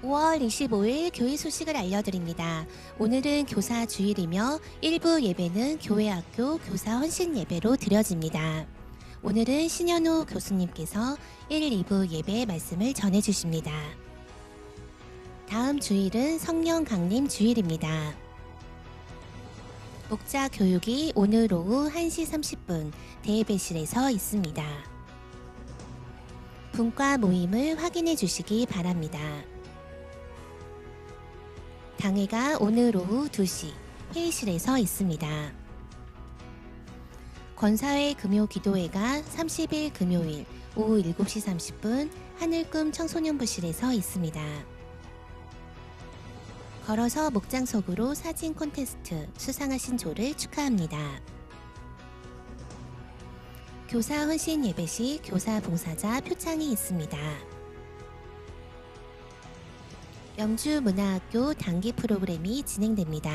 5월 25일 교회 소식을 알려드립니다. 오늘은 교사 주일이며 일부 예배는 교회학교 교사 헌신 예배로 드려집니다. 오늘은 신현우 교수님께서 1, 2부 예배 말씀을 전해주십니다. 다음 주일은 성령 강림 주일입니다. 목자 교육이 오늘 오후 1시 30분 대예배실에서 있습니다. 분과 모임을 확인해 주시기 바랍니다. 당회가 오늘 오후 2시 회의실에서 있습니다. 권사회 금요 기도회가 30일 금요일 오후 7시 30분 하늘꿈 청소년부실에서 있습니다. 걸어서 목장석으로 사진 콘테스트 수상하신 조를 축하합니다. 교사 헌신 예배 시 교사 봉사자 표창이 있습니다. 영주문화학교 단기 프로그램이 진행됩니다.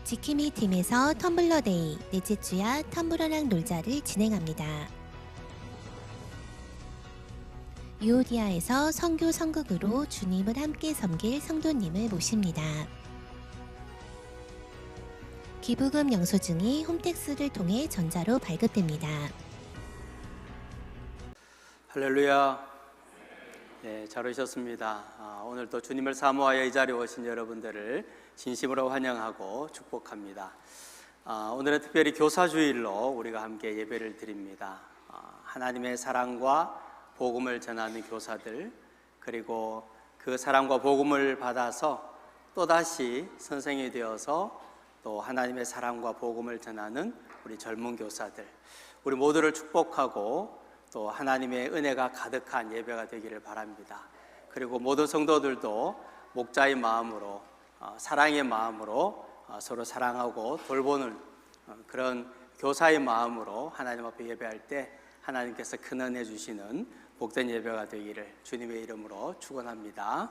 지킴이 팀에서 텀블러데이 넷째 주야 텀블러랑 놀자를 진행합니다. 유오디아에서 선교 선극으로 주님을 함께 섬길 성도님을 모십니다. 기부금 영수증이 홈택스를 통해 전자로 발급됩니다. 할렐루야. 네, 잘 오셨습니다. 오늘 또 주님을 사모하여 이 자리에 오신 여러분들을 진심으로 환영하고 축복합니다. 오늘은 특별히 교사주일로 우리가 함께 예배를 드립니다. 하나님의 사랑과 복음을 전하는 교사들, 그리고 그 사랑과 복음을 받아서 또다시 선생이 되어서 또 하나님의 사랑과 복음을 전하는 우리 젊은 교사들, 우리 모두를 축복하고 또 하나님의 은혜가 가득한 예배가 되기를 바랍니다. 그리고 모든 성도들도 목자의 마음으로, 사랑의 마음으로 서로 사랑하고 돌보는 그런 교사의 마음으로 하나님 앞에 예배할 때 하나님께서 큰 은혜 주시는 복된 예배가 되기를 주님의 이름으로 축원합니다.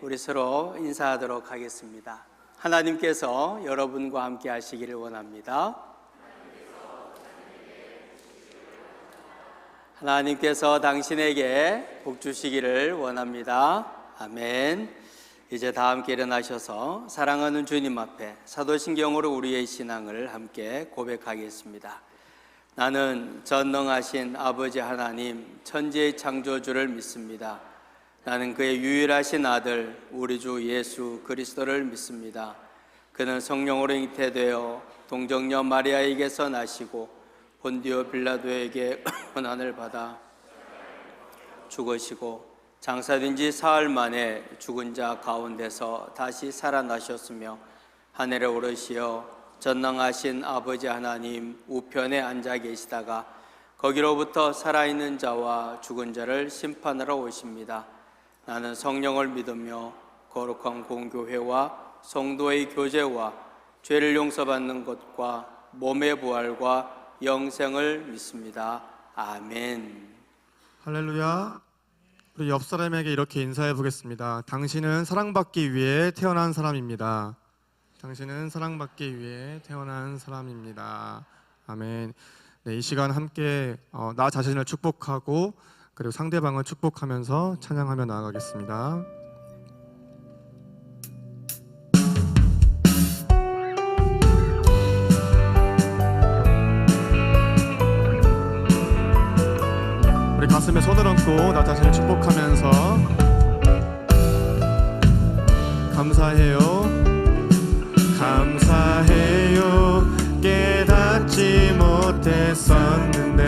우리 서로 인사하도록 하겠습니다. 하나님께서 여러분과 함께 하시기를 원합니다. 하나님께서 당신에게 복 주시기를 원합니다. 아멘. 이제 다 함께 일어나셔서 사랑하는 주님 앞에 사도신경으로 우리의 신앙을 함께 고백하겠습니다. 나는 전능하신 아버지 하나님 천지의 창조주를 믿습니다. 나는 그의 유일하신 아들 우리 주 예수 그리스도를 믿습니다. 그는 성령으로 잉태되어 동정녀 마리아에게서 나시고 본디오 빌라도에게 고난을 받아 죽으시고 장사된 지 사흘 만에 죽은 자 가운데서 다시 살아나셨으며 하늘에 오르시어 전능하신 아버지 하나님 우편에 앉아 계시다가 거기로부터 살아있는 자와 죽은 자를 심판하러 오십니다. 나는 성령을 믿으며 거룩한 공교회와 성도의 교제와 죄를 용서받는 것과 몸의 부활과 영생을 믿습니다. 아멘. 할렐루야. 우리 옆 사람에게 이렇게 인사해 보겠습니다. 당신은 사랑받기 위해 태어난 사람입니다. 당신은 사랑받기 위해 태어난 사람입니다. 아멘. 네, 이 시간 함께 나 자신을 축복하고 그리고 상대방을 축복하면서 찬양하며 나아가겠습니다. 우리 가슴에 손을 얹고 나 자신을 축복하면서 감사해요. 감사해요. 깨닫지 못했었는데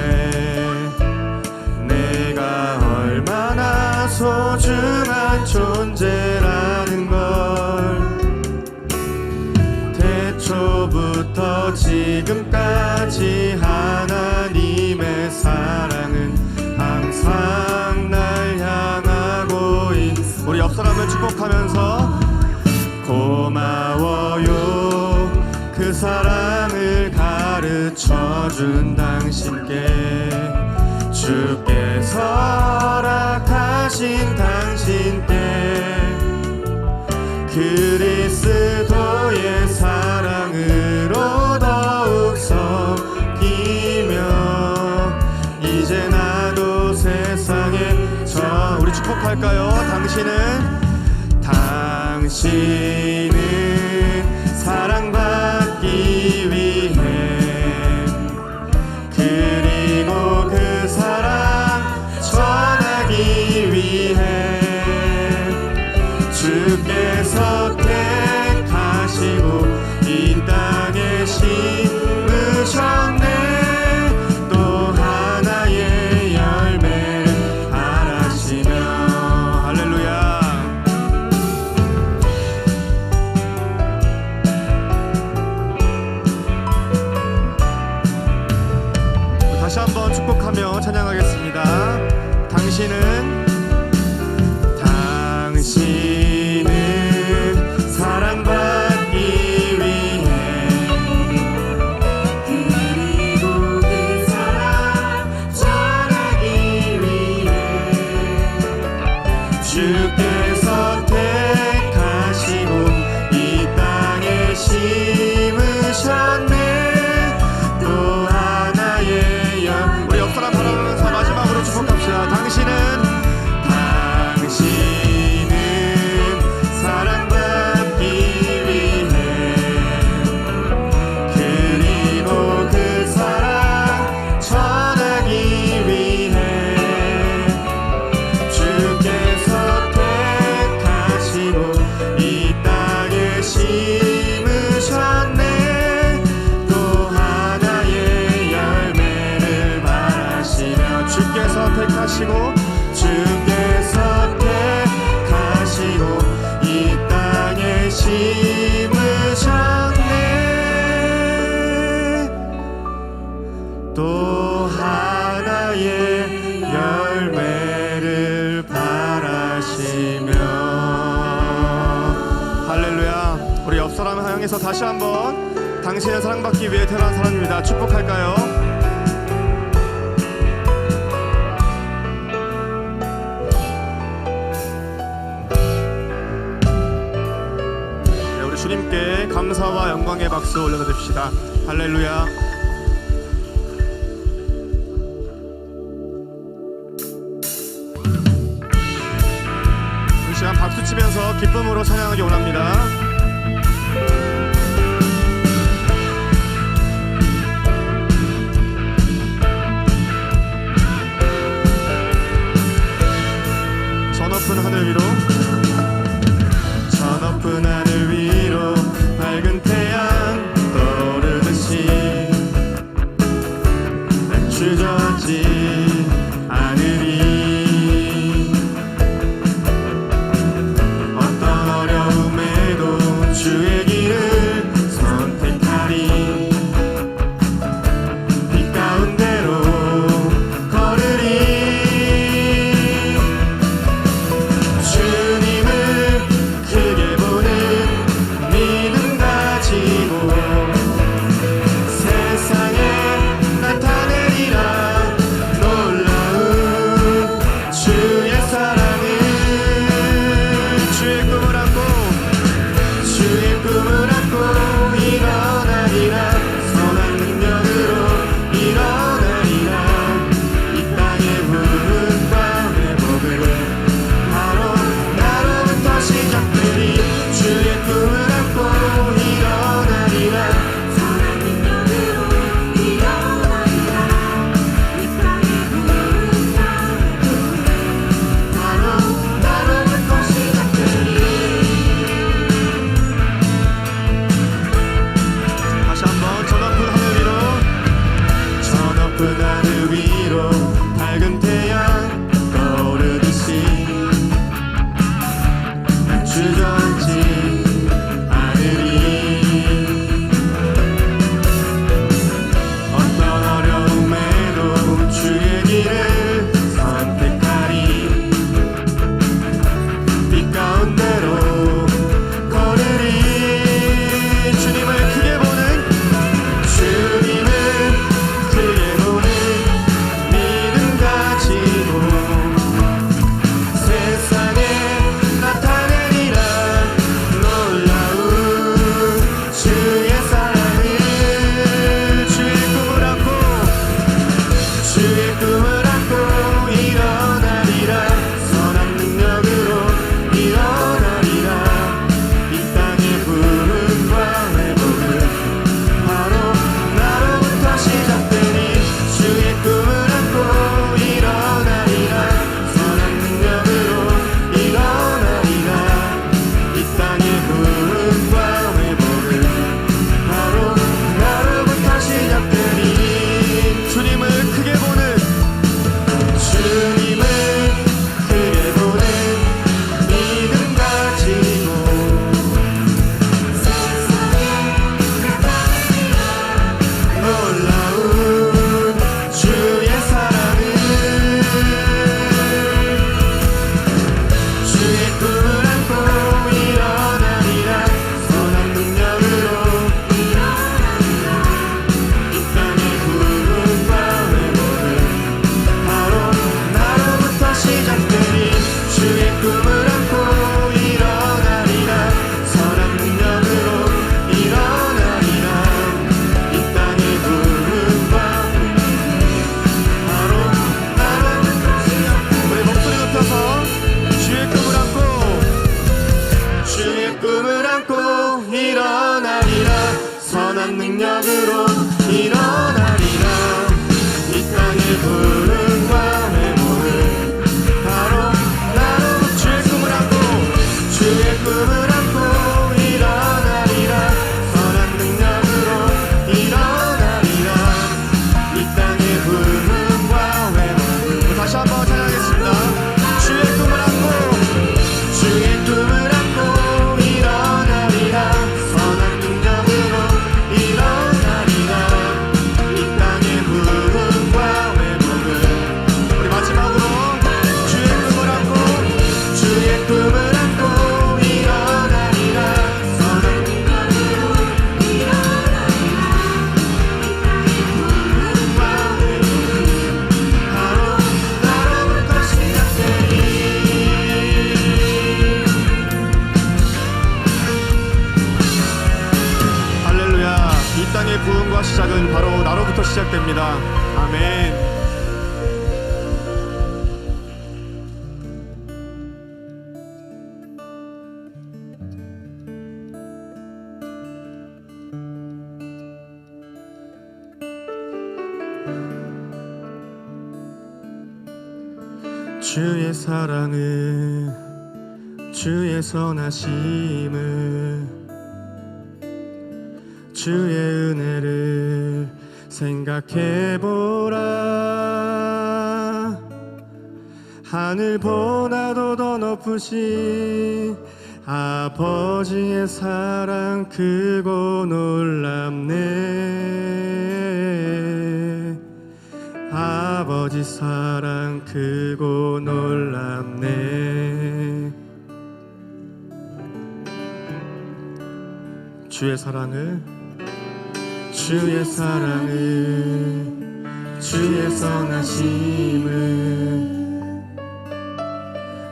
내가 얼마나 소중한 존재라는 걸 태초부터 지금까지 하나님의 사랑은 항상 날 향하고 우리 옆 사람을 축복하면서 고마워요. 그 사랑을 가르쳐준 당신께 주께서 허락하신 당신께 그리스도의 사랑으로 더욱 섞이며 이제 나도 세상 축복할까요? 당신은 사랑받기 위해 그리고 그 사랑 전하기 위해 주께서 택하시고 이 땅에 심으셨네. 또 하나의 열매를 바라시며 할렐루야. 다시 한번 축복하며 찬양하겠습니다. 당신은 사랑받기 위해 그리고 그 사랑 전하기 위해 주께서 택하시고 이 땅에 심으셨네. 또 하나의 우리 옆 사람 바라보면서 마지막으로 축복합시다. 당신은 사랑받기 위해 그리고 그 사랑 전하기 위해 주께서 택하시고 이 땅에 심으셨네. 또 하나의 열매를 바라시며 주께서 택하시고 이 땅에 심으셨네. 또 하나의 열매를 바라시며 할렐루야. 우리 옆 사람을 향해서 다시 한번 당신을 사랑받기 위해 태어난 사람입니다. 축복할까요? 주님께 감사와 영광의 박수 올려드립시다. 할렐루야. 이 시간 박수치면서 기쁨으로 찬양하기 원합니다. 저 높은 하늘 위로 밝은 태양 떠오르듯이 주저하지 않으리. 어떤 어려움에도 일어나리라. 선한 능력으로 일어나리라. 이 땅의 부름과 회복을 바로 나로 주의 꿈을 안고 주의 꿈을 안고 일어나리라. 선한 능력으로 일어나리라. 이 땅의 부름과 회복을 다시 한번 찬양하겠습니다. 주의 꿈을 안고 주의 꿈을 안고 일어나리라. 선한 능력으로 일어나리라. 이 땅의 부름과 회복을 우리 마지막으로 주의 꿈을 안고 주의 꿈을 안고 일어나리라. 선한 능력으로 일어나리라. 부름과 회복을 바로 나로부터 시작되리. 할렐루야. 이 땅의 부흥과 시작은 바로 나로부터 시작됩니다. 아멘. 주의 사랑을 주의 선하심을 주의 은혜를 생각해보라. 하늘보다도 더 높으신 아버지의 사랑 크고 놀랍네. 아버지 사랑 크고 놀랍네. 주의 사랑을 주의 선하심을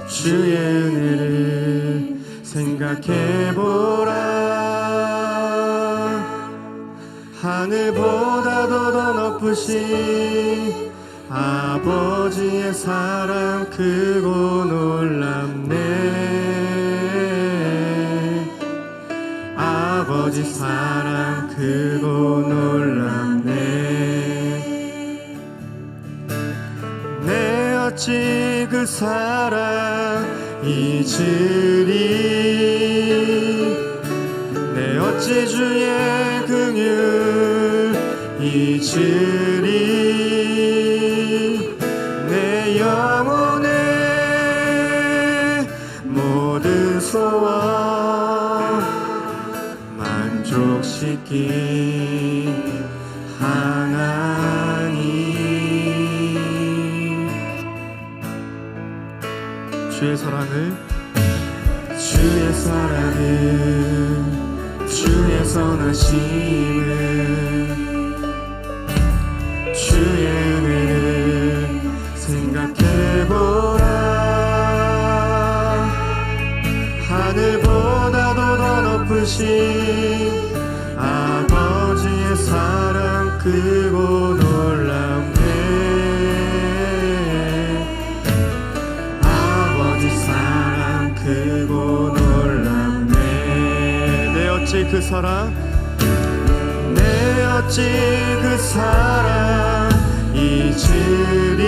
주의 은혜를 생각해보라. 하늘보다도 더 높으신 아버지의 사랑 크고 놀랍네. 아버지 사랑 크고 놀랍네. 내 어찌 그 사랑 잊으리. 내 어찌 주의 긍휼 잊으리. 내 영혼의 모든 소원 만족시킨 하나님. 주의 사랑을 주의 선하심을 주의 은혜를 생각해보라. 하늘보다도 더 높으신 아버지의 사랑 크고 놀랍네. 아버지 사랑 크고 놀랍네. 내 어찌 그 사랑 내 어찌 그 사랑 잊으리.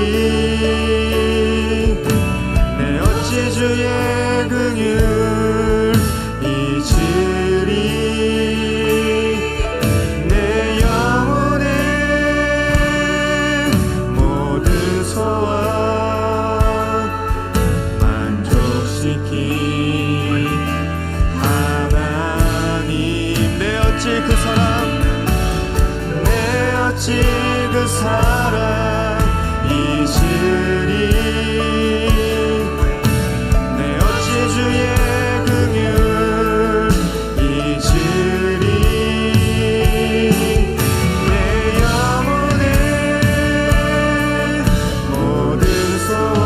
내 어찌 주의 긍휼 잊으리. 내 영혼의 모든 소원 만족시킨 하나님. 내 어찌 그 사랑 잊으리. 내 어찌 주의 긍휼 잊으리. 내 영혼의 모든 소원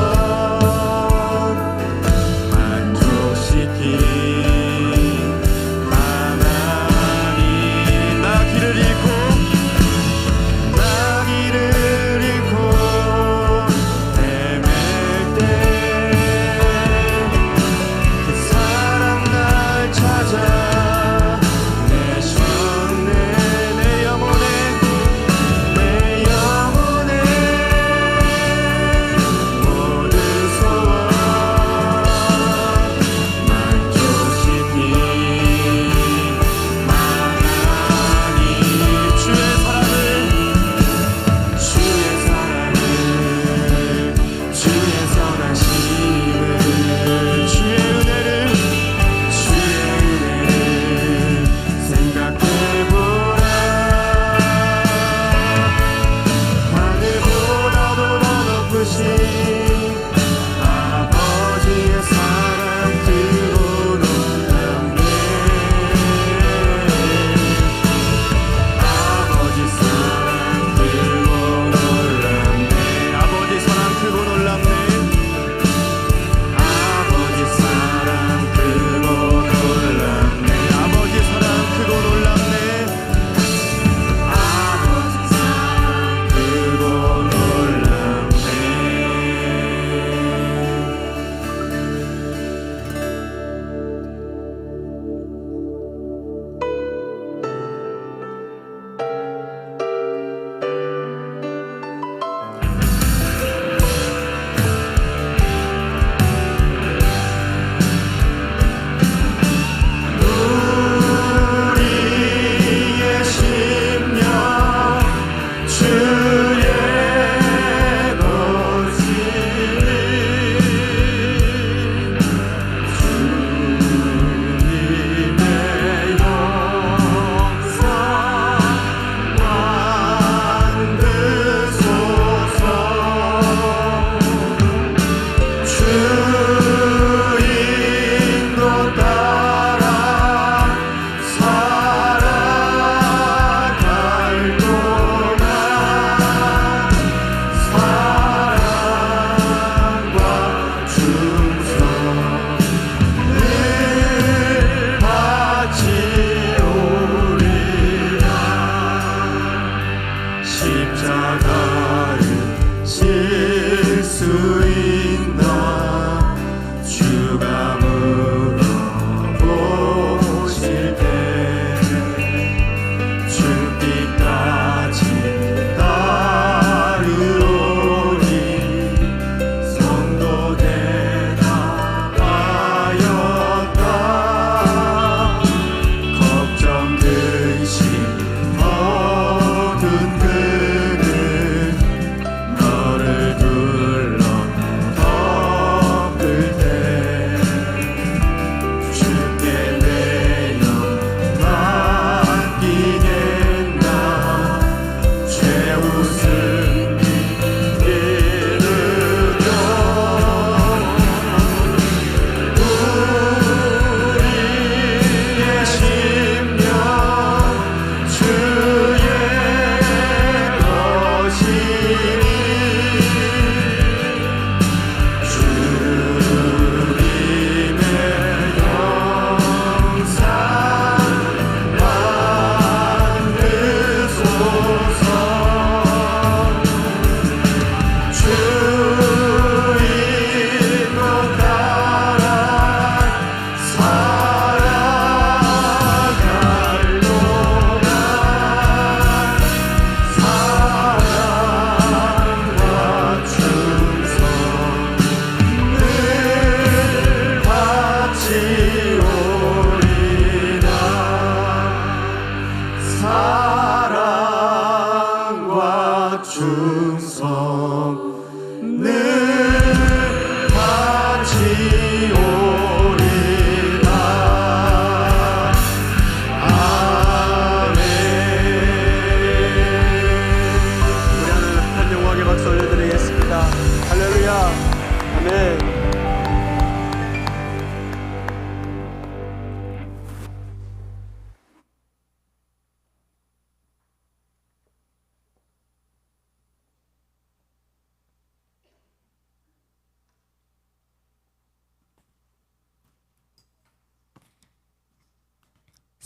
만족시킨 하나님. 나 길을 잃고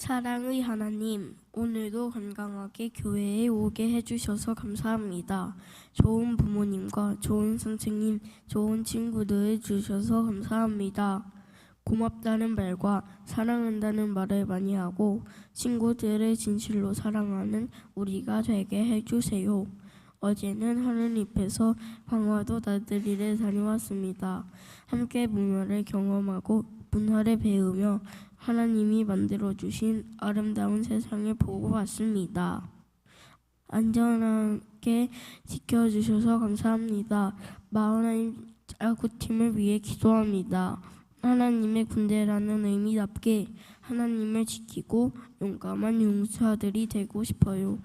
사랑의 하나님, 오늘도 건강하게 교회에 오게 해주셔서 감사합니다. 좋은 부모님과 좋은 선생님, 좋은 친구들을 주셔서 감사합니다. 고맙다는 말과 사랑한다는 말을 많이 하고 친구들을 진실로 사랑하는 우리가 되게 해주세요. 어제는 하늘잎에서 방화도 나들이를 다녀왔습니다. 함께 문화를 경험하고 문화를 배우며 하나님이 만들어주신 아름다운 세상을 보고 왔습니다. 안전하게 지켜주셔서 감사합니다. 마하나임 야구팀을 위해 기도합니다. 하나님의 군대라는 의미답게 하나님을 지키고 용감한 용사들이 되고 싶어요.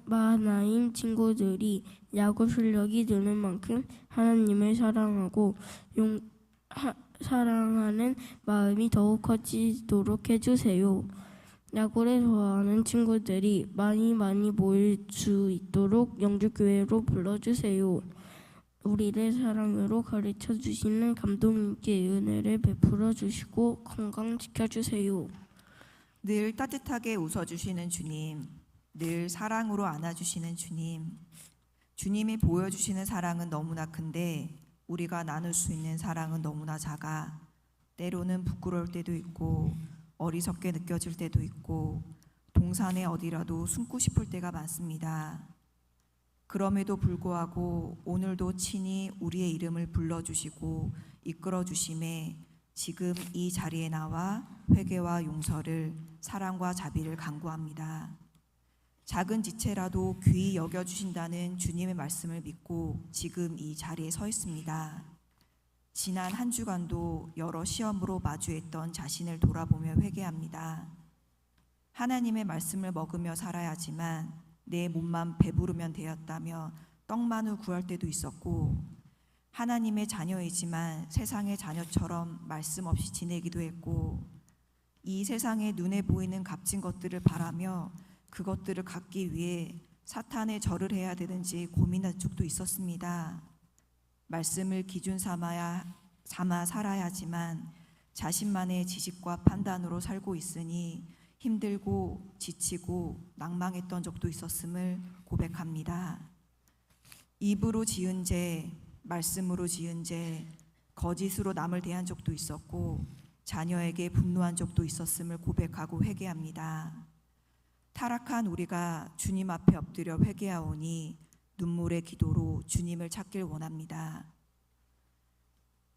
마하나임 친구들이 야구 실력이 느는 만큼 하나님을 사랑하고 사랑하는 마음이 더욱 커지도록 해주세요. 야구를 좋아하는 친구들이 많이 모일 수 있도록 영주교회로 불러주세요. 우리를 사랑으로 가르쳐 주시는 감독님께 은혜를 베풀어 주시고 건강 지켜주세요. 늘 따뜻하게 웃어주시는 주님, 늘 사랑으로 안아주시는 주님, 주님이 보여주시는 사랑은 너무나 큰데 우리가 나눌 수 있는 사랑은 너무나 작아 때로는 부끄러울 때도 있고 어리석게 느껴질 때도 있고 동산에 어디라도 숨고 싶을 때가 많습니다. 그럼에도 불구하고 오늘도 친히 우리의 이름을 불러주시고 이끌어주심에 지금 이 자리에 나와 회개와 용서를 사랑과 자비를 간구합니다. 작은 지체라도 귀히 여겨주신다는 주님의 말씀을 믿고 지금 이 자리에 서 있습니다. 지난 한 주간도 여러 시험으로 마주했던 자신을 돌아보며 회개합니다. 하나님의 말씀을 먹으며 살아야지만 내 몸만 배부르면 되었다며 떡만을 구할 때도 있었고 하나님의 자녀이지만 세상의 자녀처럼 말씀 없이 지내기도 했고 이 세상에 눈에 보이는 값진 것들을 바라며 그것들을 갖기 위해 사탄에 절을 해야 되는지 고민할 적도 있었습니다. 말씀을 기준 삼아 살아야지만 자신만의 지식과 판단으로 살고 있으니 힘들고 지치고 낭망했던 적도 있었음을 고백합니다. 입으로 지은 죄, 말씀으로 지은 죄, 거짓으로 남을 대한 적도 있었고 자녀에게 분노한 적도 있었음을 고백하고 회개합니다. 타락한 우리가 주님 앞에 엎드려 회개하오니 눈물의 기도로 주님을 찾길 원합니다.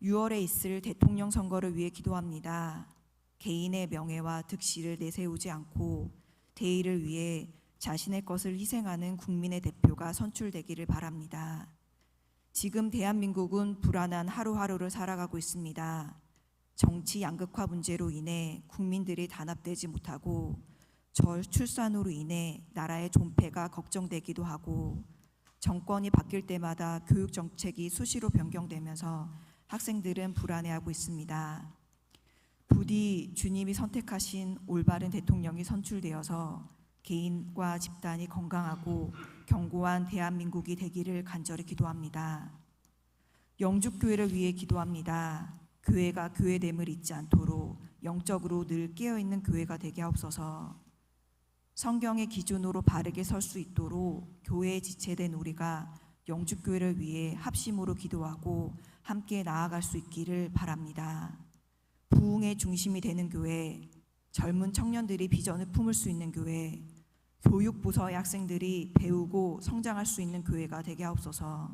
6월에 있을 대통령 선거를 위해 기도합니다. 개인의 명예와 득실을 내세우지 않고 대의를 위해 자신의 것을 희생하는 국민의 대표가 선출되기를 바랍니다. 지금 대한민국은 불안한 하루하루를 살아가고 있습니다. 정치 양극화 문제로 인해 국민들이 단합되지 못하고 저출산으로 인해 나라의 존폐가 걱정되기도 하고 정권이 바뀔 때마다 교육 정책이 수시로 변경되면서 학생들은 불안해하고 있습니다. 부디 주님이 선택하신 올바른 대통령이 선출되어서 개인과 집단이 건강하고 견고한 대한민국이 되기를 간절히 기도합니다. 영죽교회를 위해 기도합니다. 교회가 교회됨을 잊지 않도록 영적으로 늘 깨어있는 교회가 되게 하옵소서. 성경의 기준으로 바르게 설 수 있도록 교회에 지체된 우리가 영죽교회를 위해 합심으로 기도하고 함께 나아갈 수 있기를 바랍니다. 부흥의 중심이 되는 교회, 젊은 청년들이 비전을 품을 수 있는 교회, 교육부서의 학생들이 배우고 성장할 수 있는 교회가 되게 하옵소서.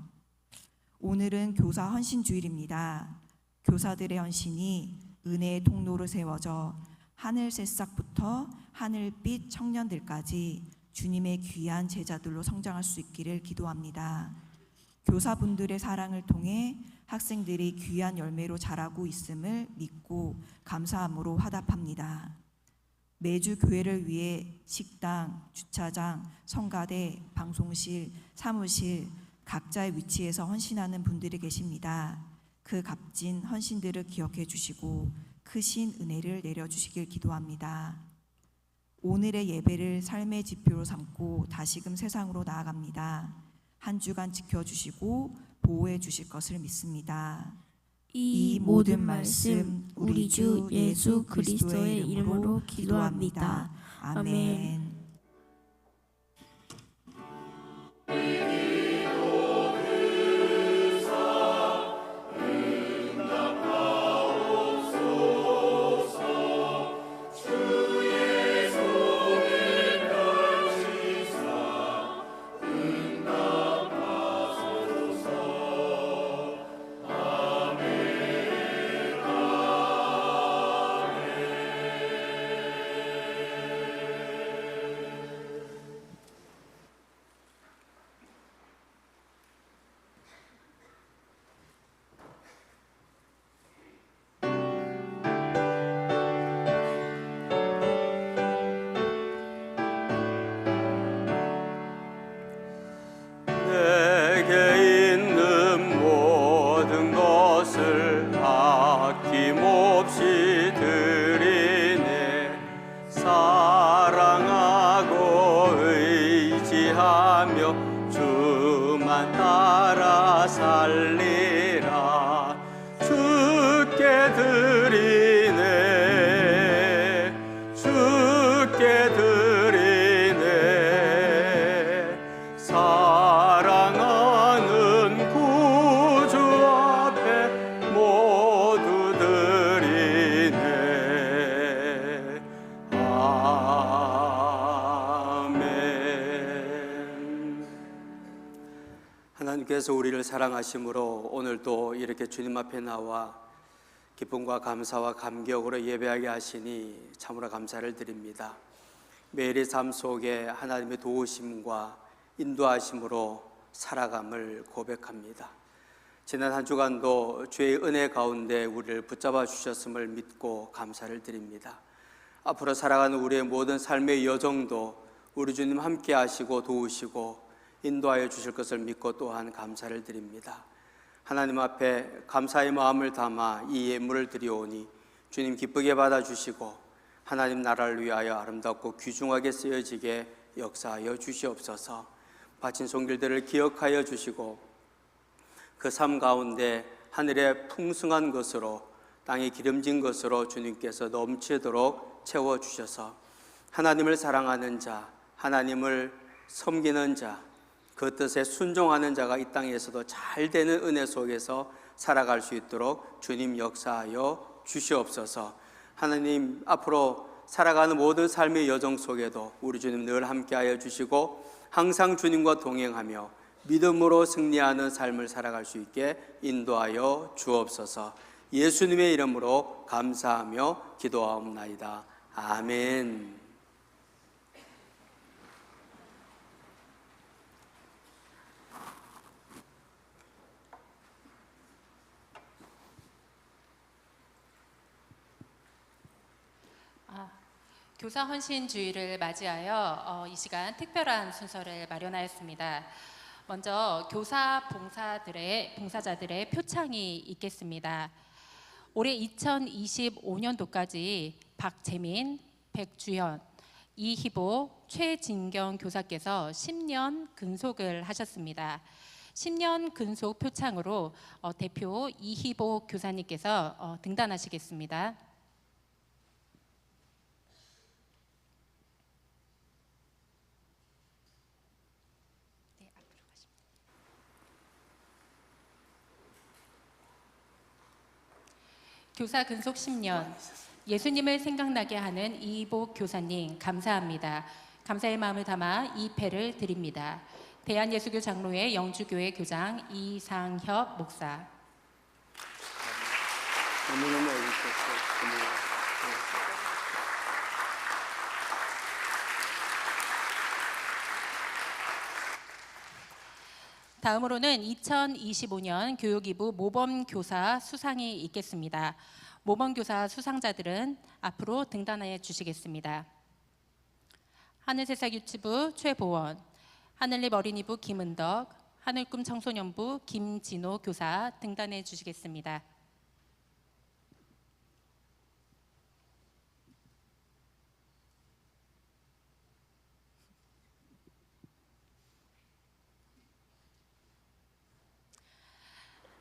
오늘은 교사 헌신주일입니다. 교사들의 헌신이 은혜의 통로로 세워져 하늘 새싹부터 하늘빛 청년들까지 주님의 귀한 제자들로 성장할 수 있기를 기도합니다. 교사분들의 사랑을 통해 학생들이 귀한 열매로 자라고 있음을 믿고 감사함으로 화답합니다. 매주 교회를 위해 식당, 주차장, 성가대, 방송실, 사무실 각자의 위치에서 헌신하는 분들이 계십니다. 그 값진 헌신들을 기억해 주시고 크신 은혜를 내려주시길 기도합니다. 오늘의 예배를 삶의 지표로 삼고 다시금 세상으로 나아갑니다. 한 주간 지켜주시고 보호해 주실 것을 믿습니다. 이 모든 말씀 우리 주 예수 그리스도의 이름으로 기도합니다. 아멘. 내게 있는 모든 것을 아낌없이 드리네. 사랑하고 의지하며 주만 따라 살리라. 주께 드리네. 주께 드리네. 사랑하는 구주 앞에 모두 드리네. 아멘. 하나님께서 우리를 사랑하심으로 오늘도 이렇게 주님 앞에 나와 기쁨과 감사와 감격으로 예배하게 하시니 참으로 감사를 드립니다. 매일의 삶 속에 하나님의 도우심과 인도하심으로 살아감을 고백합니다. 지난 한 주간도 주의 은혜 가운데 우리를 붙잡아 주셨음을 믿고 감사를 드립니다. 앞으로 살아가는 우리의 모든 삶의 여정도 우리 주님 함께 하시고 도우시고 인도하여 주실 것을 믿고 또한 감사를 드립니다. 하나님 앞에 감사의 마음을 담아 이 예물을 드리오니 주님 기쁘게 받아주시고 하나님 나라를 위하여 아름답고 귀중하게 쓰여지게 역사하여 주시옵소서. 바친 손길들을 기억하여 주시고 그 삶 가운데 하늘의 풍성한 것으로 땅이 기름진 것으로 주님께서 넘치도록 채워주셔서 하나님을 사랑하는 자, 하나님을 섬기는 자, 그 뜻에 순종하는 자가 이 땅에서도 잘 되는 은혜 속에서 살아갈 수 있도록 주님 역사하여 주시옵소서. 하나님 앞으로 살아가는 모든 삶의 여정 속에도 우리 주님 늘 함께하여 주시고 항상 주님과 동행하며 믿음으로 승리하는 삶을 살아갈 수 있게 인도하여 주옵소서. 예수님의 이름으로 감사하며 기도하옵나이다. 아멘. 교사 헌신 주일을 맞이하여 이 시간 특별한 순서를 마련하였습니다. 먼저 교사 봉사자들의 표창이 있겠습니다. 올해 2025년도까지 박재민, 백주현, 이희보, 최진경 교사께서 10년 근속을 하셨습니다. 10년 근속 표창으로 대표 이희보 교사님께서 등단하시겠습니다. 교사 근속 10년, 예수님을 생각나게 하는 이복 교사님 감사합니다. 감사의 마음을 담아 이 패를 드립니다. 대한예수교 장로회 영주교회 교장 이상협 목사. 다음으로는 2025년 교육이부 모범교사 수상이 있겠습니다. 모범교사 수상자들은 앞으로 등단해 주시겠습니다. 하늘세상유치부 최보원, 하늘립 어린이부 김은덕, 하늘꿈 청소년부 김진호 교사 등단해 주시겠습니다.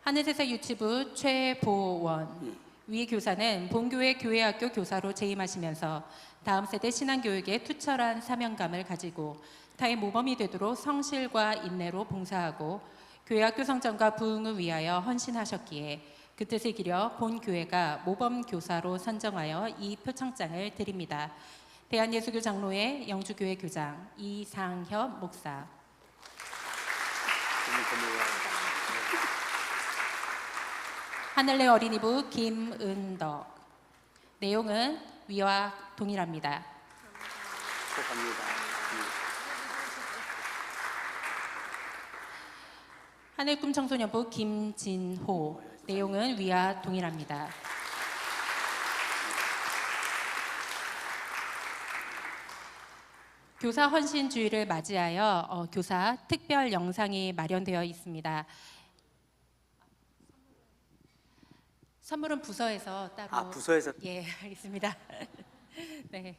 하늘세사 유치부 최보원 위 교사는 본교회 교회학교 교사로 재임하시면서 다음 세대 신앙교육에 투철한 사명감을 가지고 타의 모범이 되도록 성실과 인내로 봉사하고 교회학교 성장과 부흥을 위하여 헌신하셨기에 그 뜻을 기려 본교회가 모범교사로 선정하여 이 표창장을 드립니다. 대한예수교 장로회 영주교회 교장 이상협 목사. 하늘내 어린이부 김은덕. 내용은 위와 동일합니다. 축복합니다. 하늘꿈 청소년부 김진호. 내용은 위와 동일합니다. 교사 헌신주의를 맞이하여 교사 특별 영상이 마련되어 있습니다. 선물은 부서에서 따로. 부서에서. 예, 알겠습니다. 네,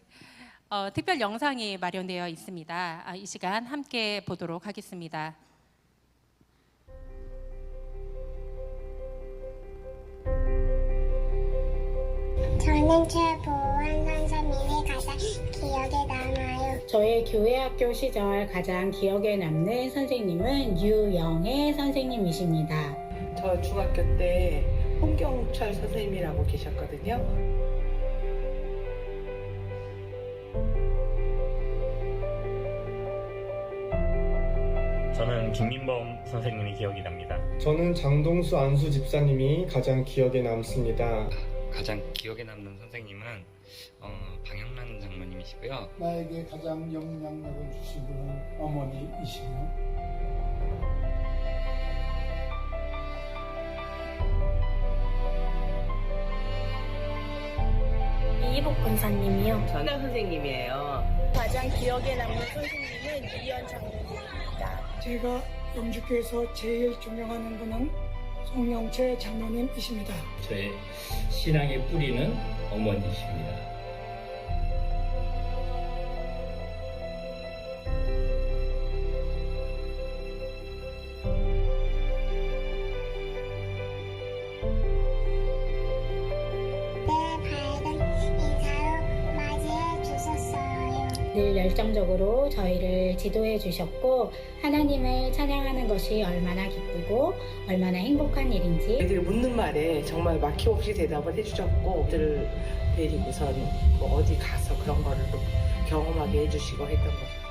특별 영상이 마련되어 있습니다. 이 시간 함께 보도록 하겠습니다. 저는 최보원 선생님이 가장 기억에 남아요. 저의 교회학교 시절 가장 기억에 남는 선생님은 유영애 선생님이십니다. 저 중학교 때 홍경철 선생님이라고 계셨거든요. 저는 김민범 선생님이 기억이 납니다. 저는 장동수 안수 집사님이 가장 기억에 남습니다. 가장 기억에 남는 선생님은 방영란 장로님이시고요. 나에게 가장 영향력을 주신 분은 어머니이시며 이복 권사님이요. 전담 선생님이에요. 가장 기억에 남는 선생님은 이현 장로님입니다. 제가 영주교에서 제일 존경하는 분은 송영채 장로님이십니다. 저의 신앙의 뿌리는 어머니십니다. 늘 열정적으로 저희를 지도해 주셨고 하나님을 찬양하는 것이 얼마나 기쁘고 얼마나 행복한 일인지 애들이 묻는 말에 정말 막힘없이 대답을 해주셨고 애들을 데리고선 뭐 어디 가서 그런 거를 또 경험하게 해주시고 했던 거죠.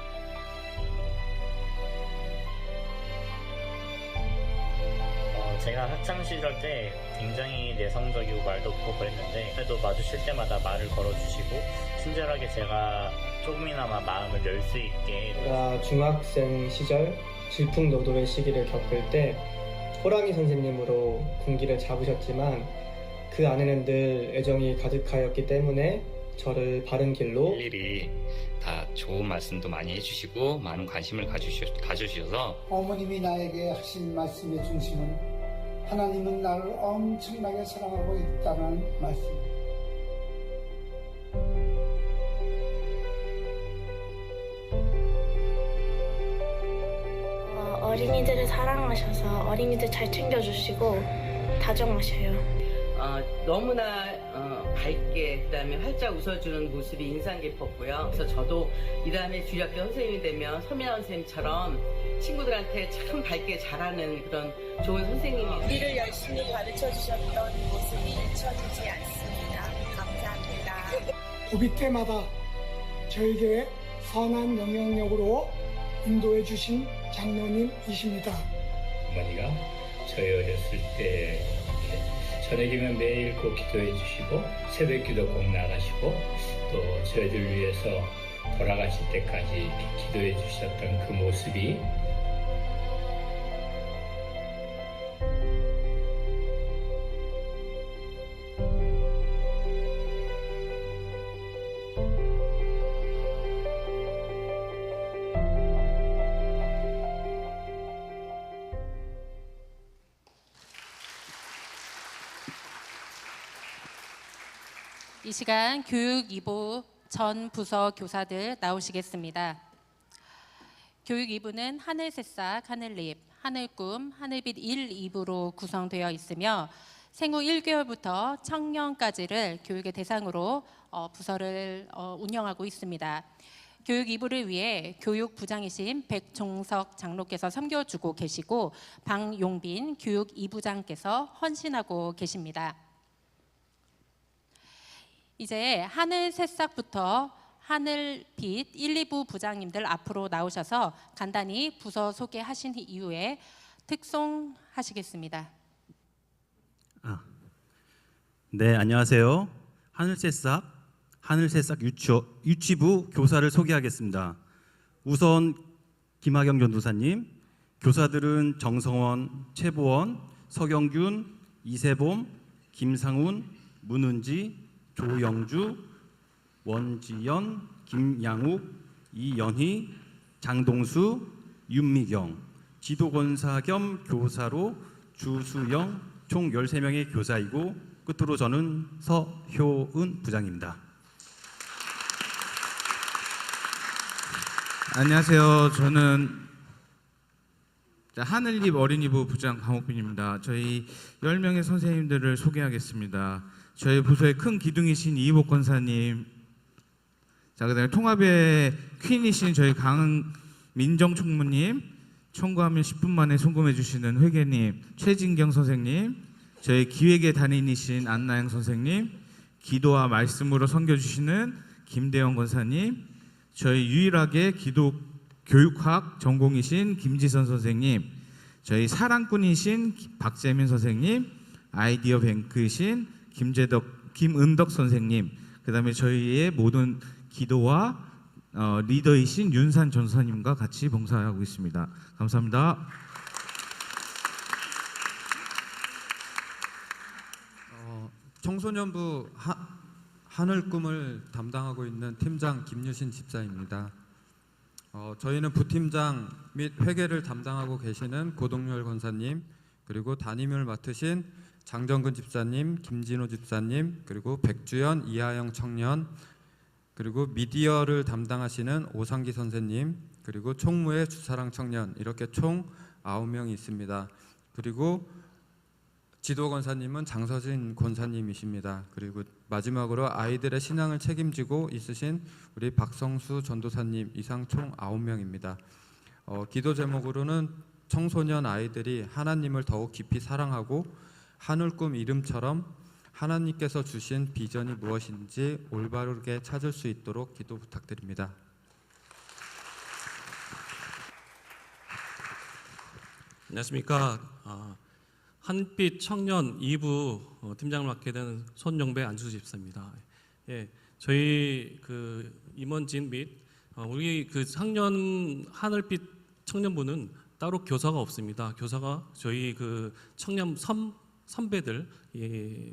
제가 학창 시절 때 굉장히 내성적이고 말도 없고 그랬는데 그래도 마주칠 때마다 말을 걸어주시고 친절하게 제가 조금이나마 마음을 열 수 있게. 제가 중학생 시절 질풍노도의 시기를 겪을 때 호랑이 선생님으로 군기를 잡으셨지만 그 안에는 늘 애정이 가득하였기 때문에 저를 바른 길로 일일이 다 좋은 말씀도 많이 해주시고 많은 관심을 가주셔서 어머님이 나에게 하신 말씀의 중심은 하나님은 나를 엄청나게 사랑하고 있다는 말씀. 어린이들을 사랑하셔서 어린이들 잘 챙겨주시고 다정하셔요. 너무나 밝게 그다음에 활짝 웃어주는 모습이 인상 깊었고요. 그래서 저도 이 다음에 주일학교 선생님이 되면 서민아 선생님처럼 친구들한테 참 밝게 잘하는 그런 좋은 선생님이. 우리를 열심히 가르쳐 주셨던 모습이 잊혀지지 않습니다. 감사합니다. 고비 때마다 저에게 선한 영향력으로 인도해 주신 장로님이십니다. 어머니가 저희 어렸을 때 저녁이면 매일 꼭 기도해 주시고 새벽기도 꼭 나가시고 또 저희들 위해서 돌아가실 때까지 기도해 주셨던 그 모습이 이 시간 교육 2부 전 부서 교사들 나오시겠습니다. 교육 2부는 하늘새싹, 하늘립, 하늘꿈, 하늘빛 1, 2부로 구성되어 있으며 생후 1개월부터 청년까지를 교육의 대상으로 부서를 운영하고 있습니다. 교육 2부를 위해 교육부장이신 백종석 장로께서 섬겨주고 계시고 방용빈 교육 2부장께서 헌신하고 계십니다. 이제 하늘 새싹부터 하늘빛 1, 2부 부장님들 앞으로 나오셔서 간단히 부서 소개하신 이후에 특송하시겠습니다. 네, 안녕하세요. 하늘새싹 유치부 교사를 소개하겠습니다. 우선 김하경 전도사님, 교사들은 정성원, 최보원, 서경균, 이세봄, 김상훈, 문은지, 조영주, 원지연, 김양욱, 이연희, 장동수, 윤미경, 지도권사 겸 교사로 주수영 총 13명의 교사이고 끝으로 저는 서효은 부장입니다. 안녕하세요. 저는 하늘잎 어린이부 부장 강옥빈입니다. 저희 10명의 선생님들을 소개하겠습니다. 저희 부서의 큰 기둥이신 이희복 권사님, 그다음에 통합의 퀸이신 저희 강민정 총무님, 청구하면 10분 만에 송금해 주시는 회계님 최진경 선생님, 저희 기획의 단인이신 안나영 선생님, 기도와 말씀으로 섬겨주시는 김대영 권사님, 저희 유일하게 기도 교육학 전공이신 김지선 선생님, 저희 사랑꾼이신 박재민 선생님, 아이디어 뱅크이신 김은덕 선생님, 그다음에 저희의 모든 기도와 리더이신 윤산 전사님과 같이 봉사하고 있습니다. 감사합니다. 청소년부 하늘꿈을 담당하고 있는 팀장 김유신 집사입니다. 저희는 부팀장 및 회계를 담당하고 계시는 고동열 권사님, 그리고 담임을 맡으신 장정근 집사님, 김진호 집사님, 그리고 백주연, 이하영 청년, 그리고 미디어를 담당하시는 오상기 선생님, 그리고 총무의 주사랑 청년, 이렇게 총 9명이 있습니다. 그리고 지도 권사님은 장서진 권사님이십니다. 그리고 마지막으로 아이들의 신앙을 책임지고 있으신 우리 박성수 전도사님, 이상 총 9명입니다. 기도 제목으로는 청소년 아이들이 하나님을 더욱 깊이 사랑하고 하늘꿈 이름처럼 하나님께서 주신 비전이 무엇인지 올바르게 찾을 수 있도록 기도 부탁드립니다. 안녕하십니까. 한빛 청년 2부 팀장을 맡게 된 손용배 안수 집사입니다. 예, 저희 그 임원진 및 우리 그 학년 하늘빛 청년부는 따로 교사가 없습니다. 교사가 저희 그 청년 선배들,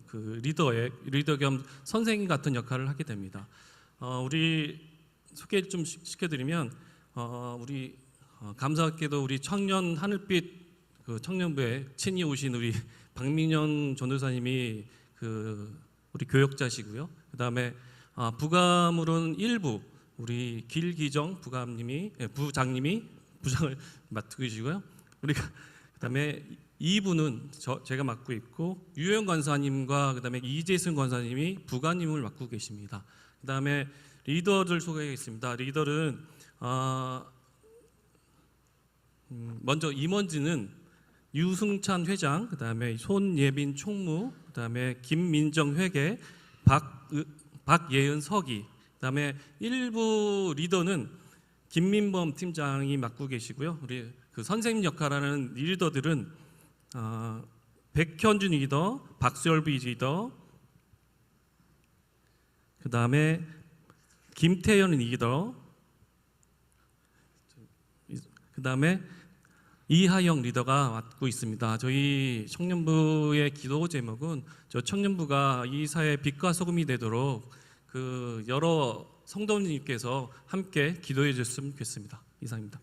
그 리더 겸 선생님 같은 역할을 하게 됩니다. 우리 소개 좀 시켜드리면 우리 감사하게도 우리 청년 하늘빛 그 청년부에 친히 오신 우리 박민현 전도사님이 그 우리 교역자시고요. 그다음에 부감으로는 1부 우리 길기정 부장님이 부장을 맡고 계시고요. 우리가 그다음에 2부는 제가 맡고 있고 유영 권사님과 그다음에 이재승 권사님이 부관님을 맡고 계십니다. 그다음에 리더들 소개하겠습니다. 리더는 먼저 임원진은 유승찬 회장, 그다음에 손예빈 총무, 그다음에 김민정 회계, 박예은 서기, 그다음에 1부 리더는 김민범 팀장이 맡고 계시고요. 우리 그 선생님 역할하는 리더들은 백현준 리더, 박수열부 리더, 그다음에 김태현 리더, 그다음에 이하영 리더가 맡고 있습니다. 저희 청년부의 기도 제목은 저 청년부가 이 사회의 빛과 소금이 되도록 그 여러 성도님께서 함께 기도해 주셨으면 좋겠습니다. 이상입니다.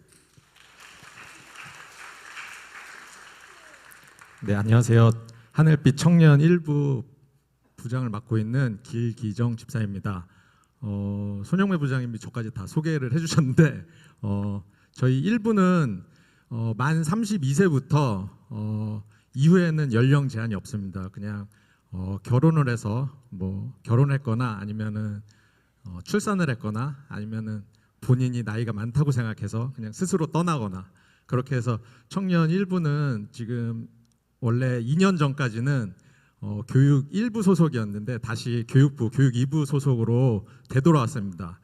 네, 안녕하세요. 하늘빛 청년 1부 부장을 맡고 있는 길기정 집사입니다. 손영매 부장님이 저까지 다 소개를 해주셨는데 저희 1부는 만 32세부터 이후에는 연령 제한이 없습니다. 그냥 결혼을 해서 뭐 결혼했거나 아니면은 출산을 했거나 아니면은 본인이 나이가 많다고 생각해서 그냥 스스로 떠나거나 그렇게 해서 청년 일부는 지금 원래 2년 전까지는 교육 1부 소속이었는데 다시 교육부 교육 2부 소속으로 되돌아왔습니다.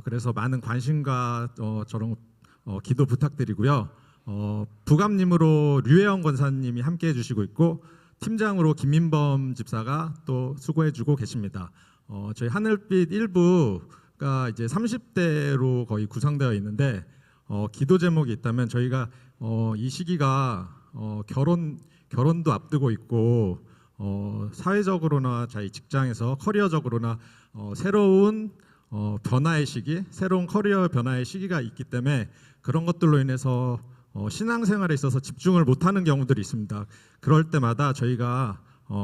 그래서 많은 관심과 저런 기도 부탁드리고요. 부감님으로 류혜영 권사님이 함께해 주시고 있고 팀장으로 김민범 집사가 또 수고해주고 계십니다. 저희 하늘빛 1부가 이제 30대로 거의 구성되어 있는데 기도 제목이 있다면 저희가 이 시기가 결혼도 앞두고 있고 사회적으로나 저희 직장에서 커리어적으로나 새로운 변화의 시기, 새로운 커리어 변화의 시기가 있기 때문에 그런 것들로 인해서 신앙생활에 있어서 집중을 못하는 경우들이 있습니다. 그럴 때마다 저희가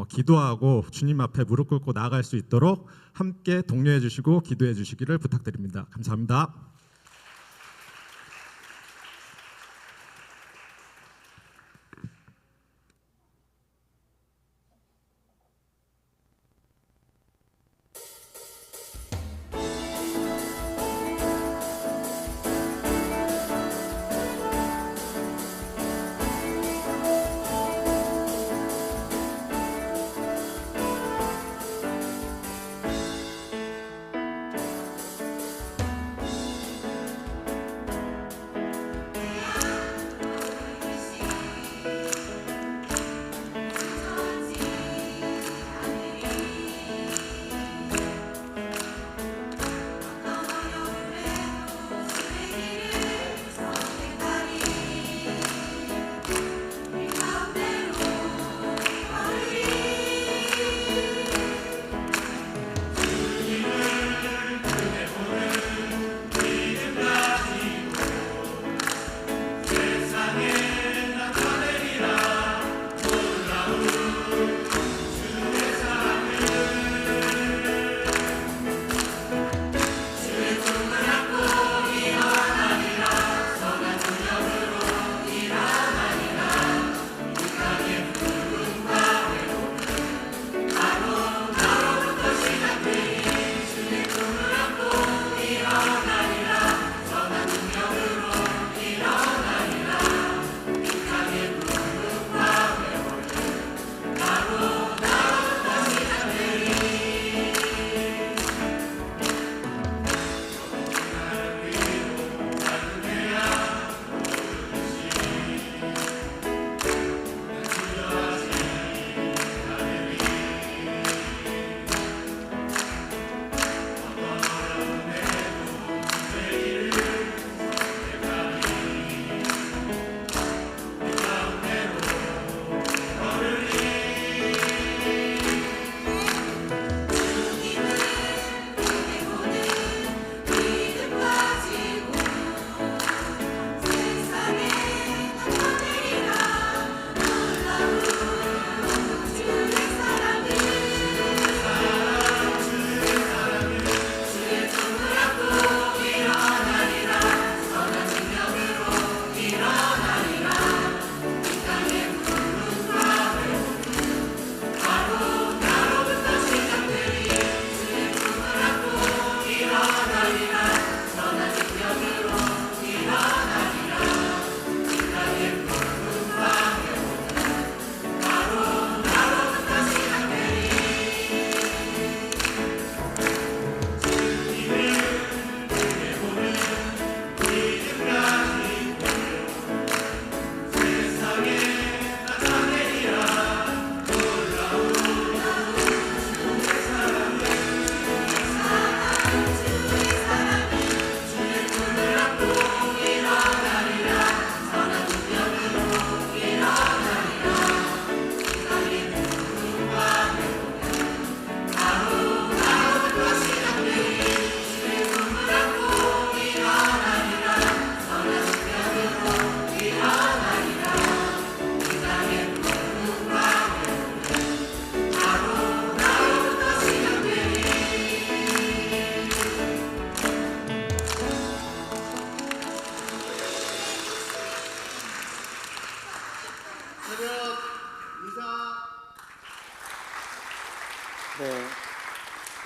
기도하고 주님 앞에 무릎 꿇고 나아갈 수 있도록 함께 독려해 주시고 기도해 주시기를 부탁드립니다. 감사합니다.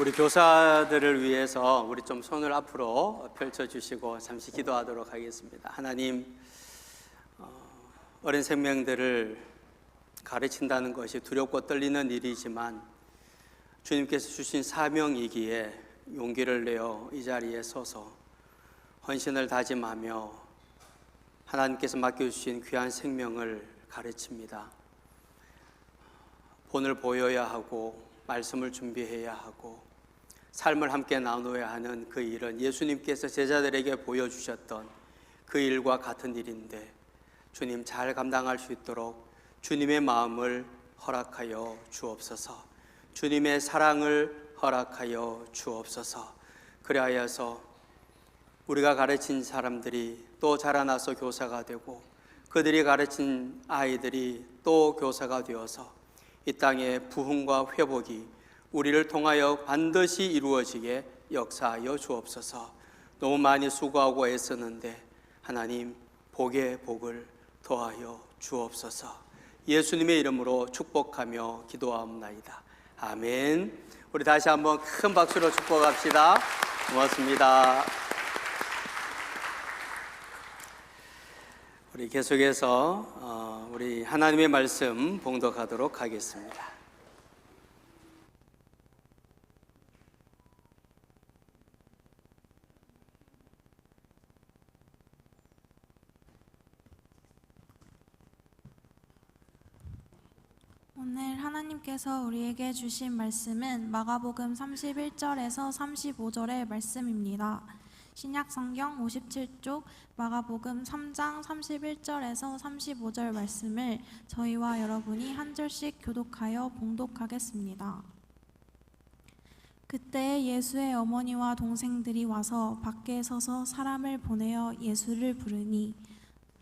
우리 교사들을 위해서 우리 좀 손을 앞으로 펼쳐주시고 잠시 기도하도록 하겠습니다. 하나님, 어린 생명들을 가르친다는 것이 두렵고 떨리는 일이지만 주님께서 주신 사명이기에 용기를 내어 이 자리에 서서 헌신을 다짐하며 하나님께서 맡겨주신 귀한 생명을 가르칩니다. 본을 보여야 하고 말씀을 준비해야 하고 삶을 함께 나누어야 하는 그 일은 예수님께서 제자들에게 보여주셨던 그 일과 같은 일인데 주님 잘 감당할 수 있도록 주님의 마음을 허락하여 주옵소서. 주님의 사랑을 허락하여 주옵소서. 그리하여서 우리가 가르친 사람들이 또 자라나서 교사가 되고 그들이 가르친 아이들이 또 교사가 되어서 이 땅의 부흥과 회복이 우리를 통하여 반드시 이루어지게 역사하여 주옵소서. 너무 많이 수고하고 애쓰는데 하나님 복의 복을 더하여 주옵소서. 예수님의 이름으로 축복하며 기도하옵나이다. 아멘. 우리 다시 한번 큰 박수로 축복합시다. 고맙습니다. 우리 계속해서 우리 하나님의 말씀 봉독하도록 하겠습니다. 오늘 하나님께서 우리에게 주신 말씀은 마가복음 31절에서 35절의 말씀입니다. 신약성경 57쪽 마가복음 3장 31절에서 35절 말씀을 저희와 여러분이 한 절씩 교독하여 봉독하겠습니다. 그때 예수의 어머니와 동생들이 와서 밖에 서서 사람을 보내어 예수를 부르니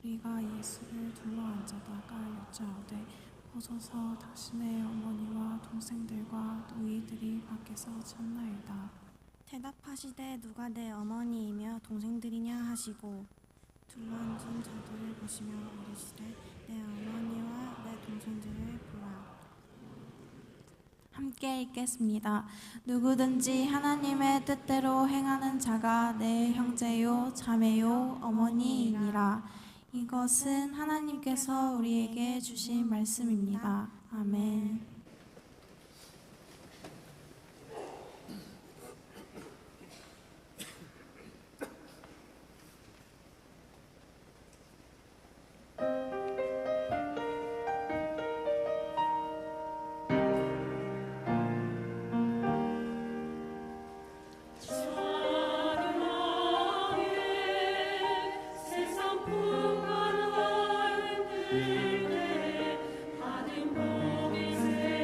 우리가 예수를 둘러앉아다가 여짜오되 보소서 당신의 어머니와 동생들과 노이들이 밖에서 찾나이다. 대답하시되 누가 내 어머니이며 동생들이냐 하시고 둘러앉은 자들을 보시며 이르시되 내 어머니와 내 동생들을 보라. 함께 읽겠습니다. 누구든지 하나님의 뜻대로 행하는 자가 내 형제요 자매요 어머니이니라. 이것은 하나님께서 우리에게 주신 말씀입니다. 아멘. 하는 복이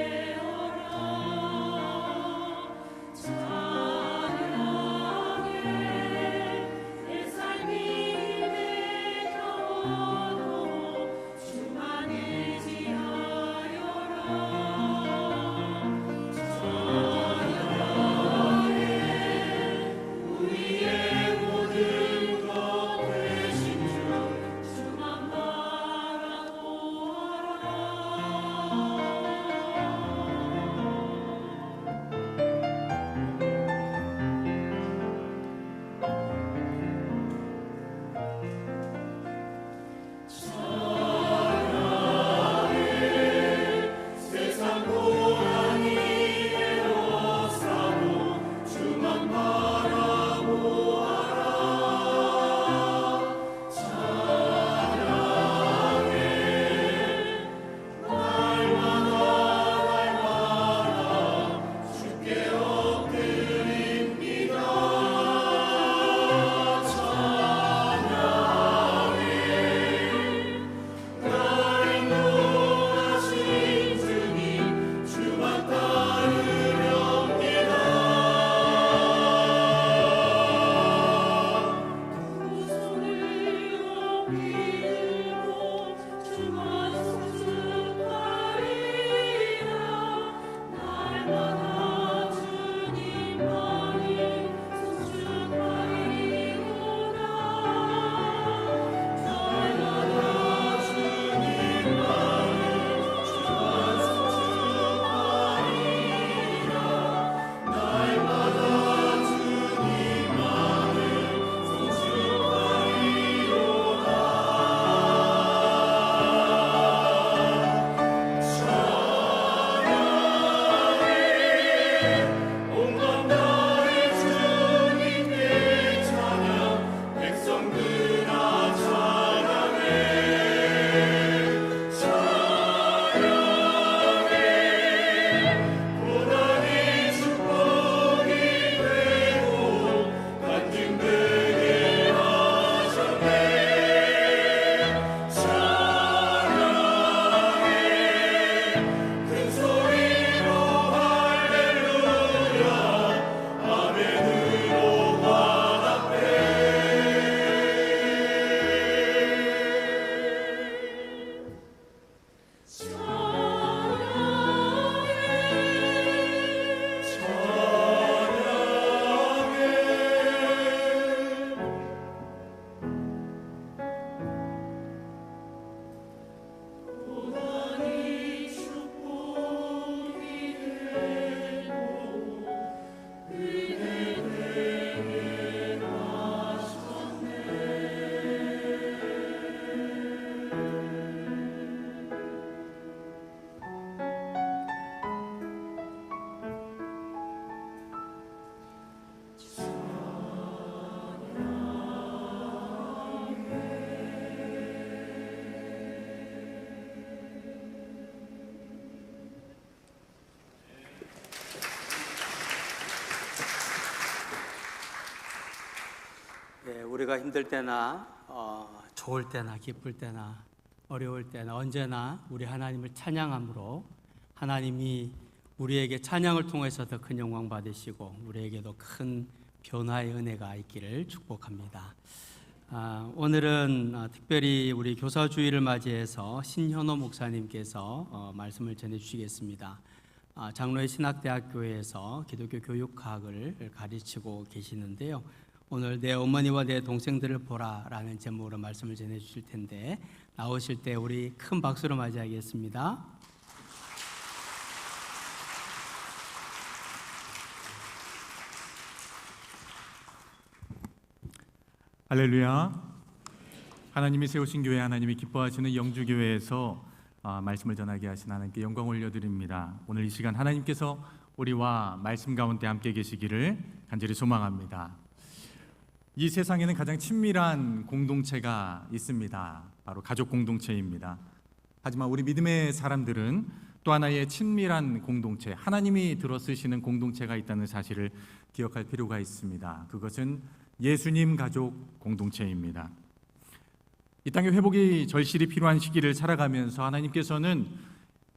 우리가 힘들 때나 좋을 때나 기쁠 때나 어려울 때나 언제나 우리 하나님을 찬양함으로 하나님이 우리에게 찬양을 통해서 더 큰 영광 받으시고 우리에게도 큰 변화의 은혜가 있기를 축복합니다. 오늘은 특별히 우리 교사주일을 맞이해서 신현호 목사님께서 말씀을 전해주시겠습니다. 장로의 신학대학교에서 기독교 교육학을 가르치고 계시는데요. 오늘 내 어머니와 내 동생들을 보라라는 제목으로 말씀을 전해주실 텐데 나오실 때 우리 큰 박수로 맞이하겠습니다. 할렐루야. 하나님이 세우신 교회, 하나님이 기뻐하시는 영주교회에서 말씀을 전하게 하신 하나님께 영광 올려드립니다. 오늘 이 시간 하나님께서 우리와 말씀 가운데 함께 계시기를 간절히 소망합니다. 이 세상에는 가장 친밀한 공동체가 있습니다. 바로 가족 공동체입니다. 하지만 우리 믿음의 사람들은 또 하나의 친밀한 공동체, 하나님이 들어쓰시는 공동체가 있다는 사실을 기억할 필요가 있습니다. 그것은 예수님 가족 공동체입니다. 이 땅에 회복이 절실히 필요한 시기를 살아가면서 하나님께서는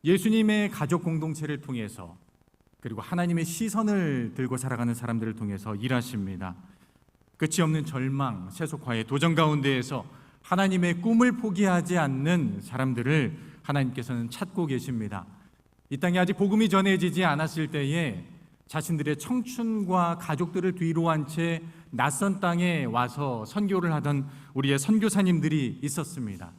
예수님의 가족 공동체를 통해서 그리고 하나님의 시선을 들고 살아가는 사람들을 통해서 일하십니다. 끝이 없는 절망, 세속화의 도전 가운데에서 하나님의 꿈을 포기하지 않는 사람들을 하나님께서는 찾고 계십니다. 이 땅에 아직 복음이 전해지지 않았을 때에 자신들의 청춘과 가족들을 뒤로 한 채 낯선 땅에 와서 선교를 하던 우리의 선교사님들이 있었습니다.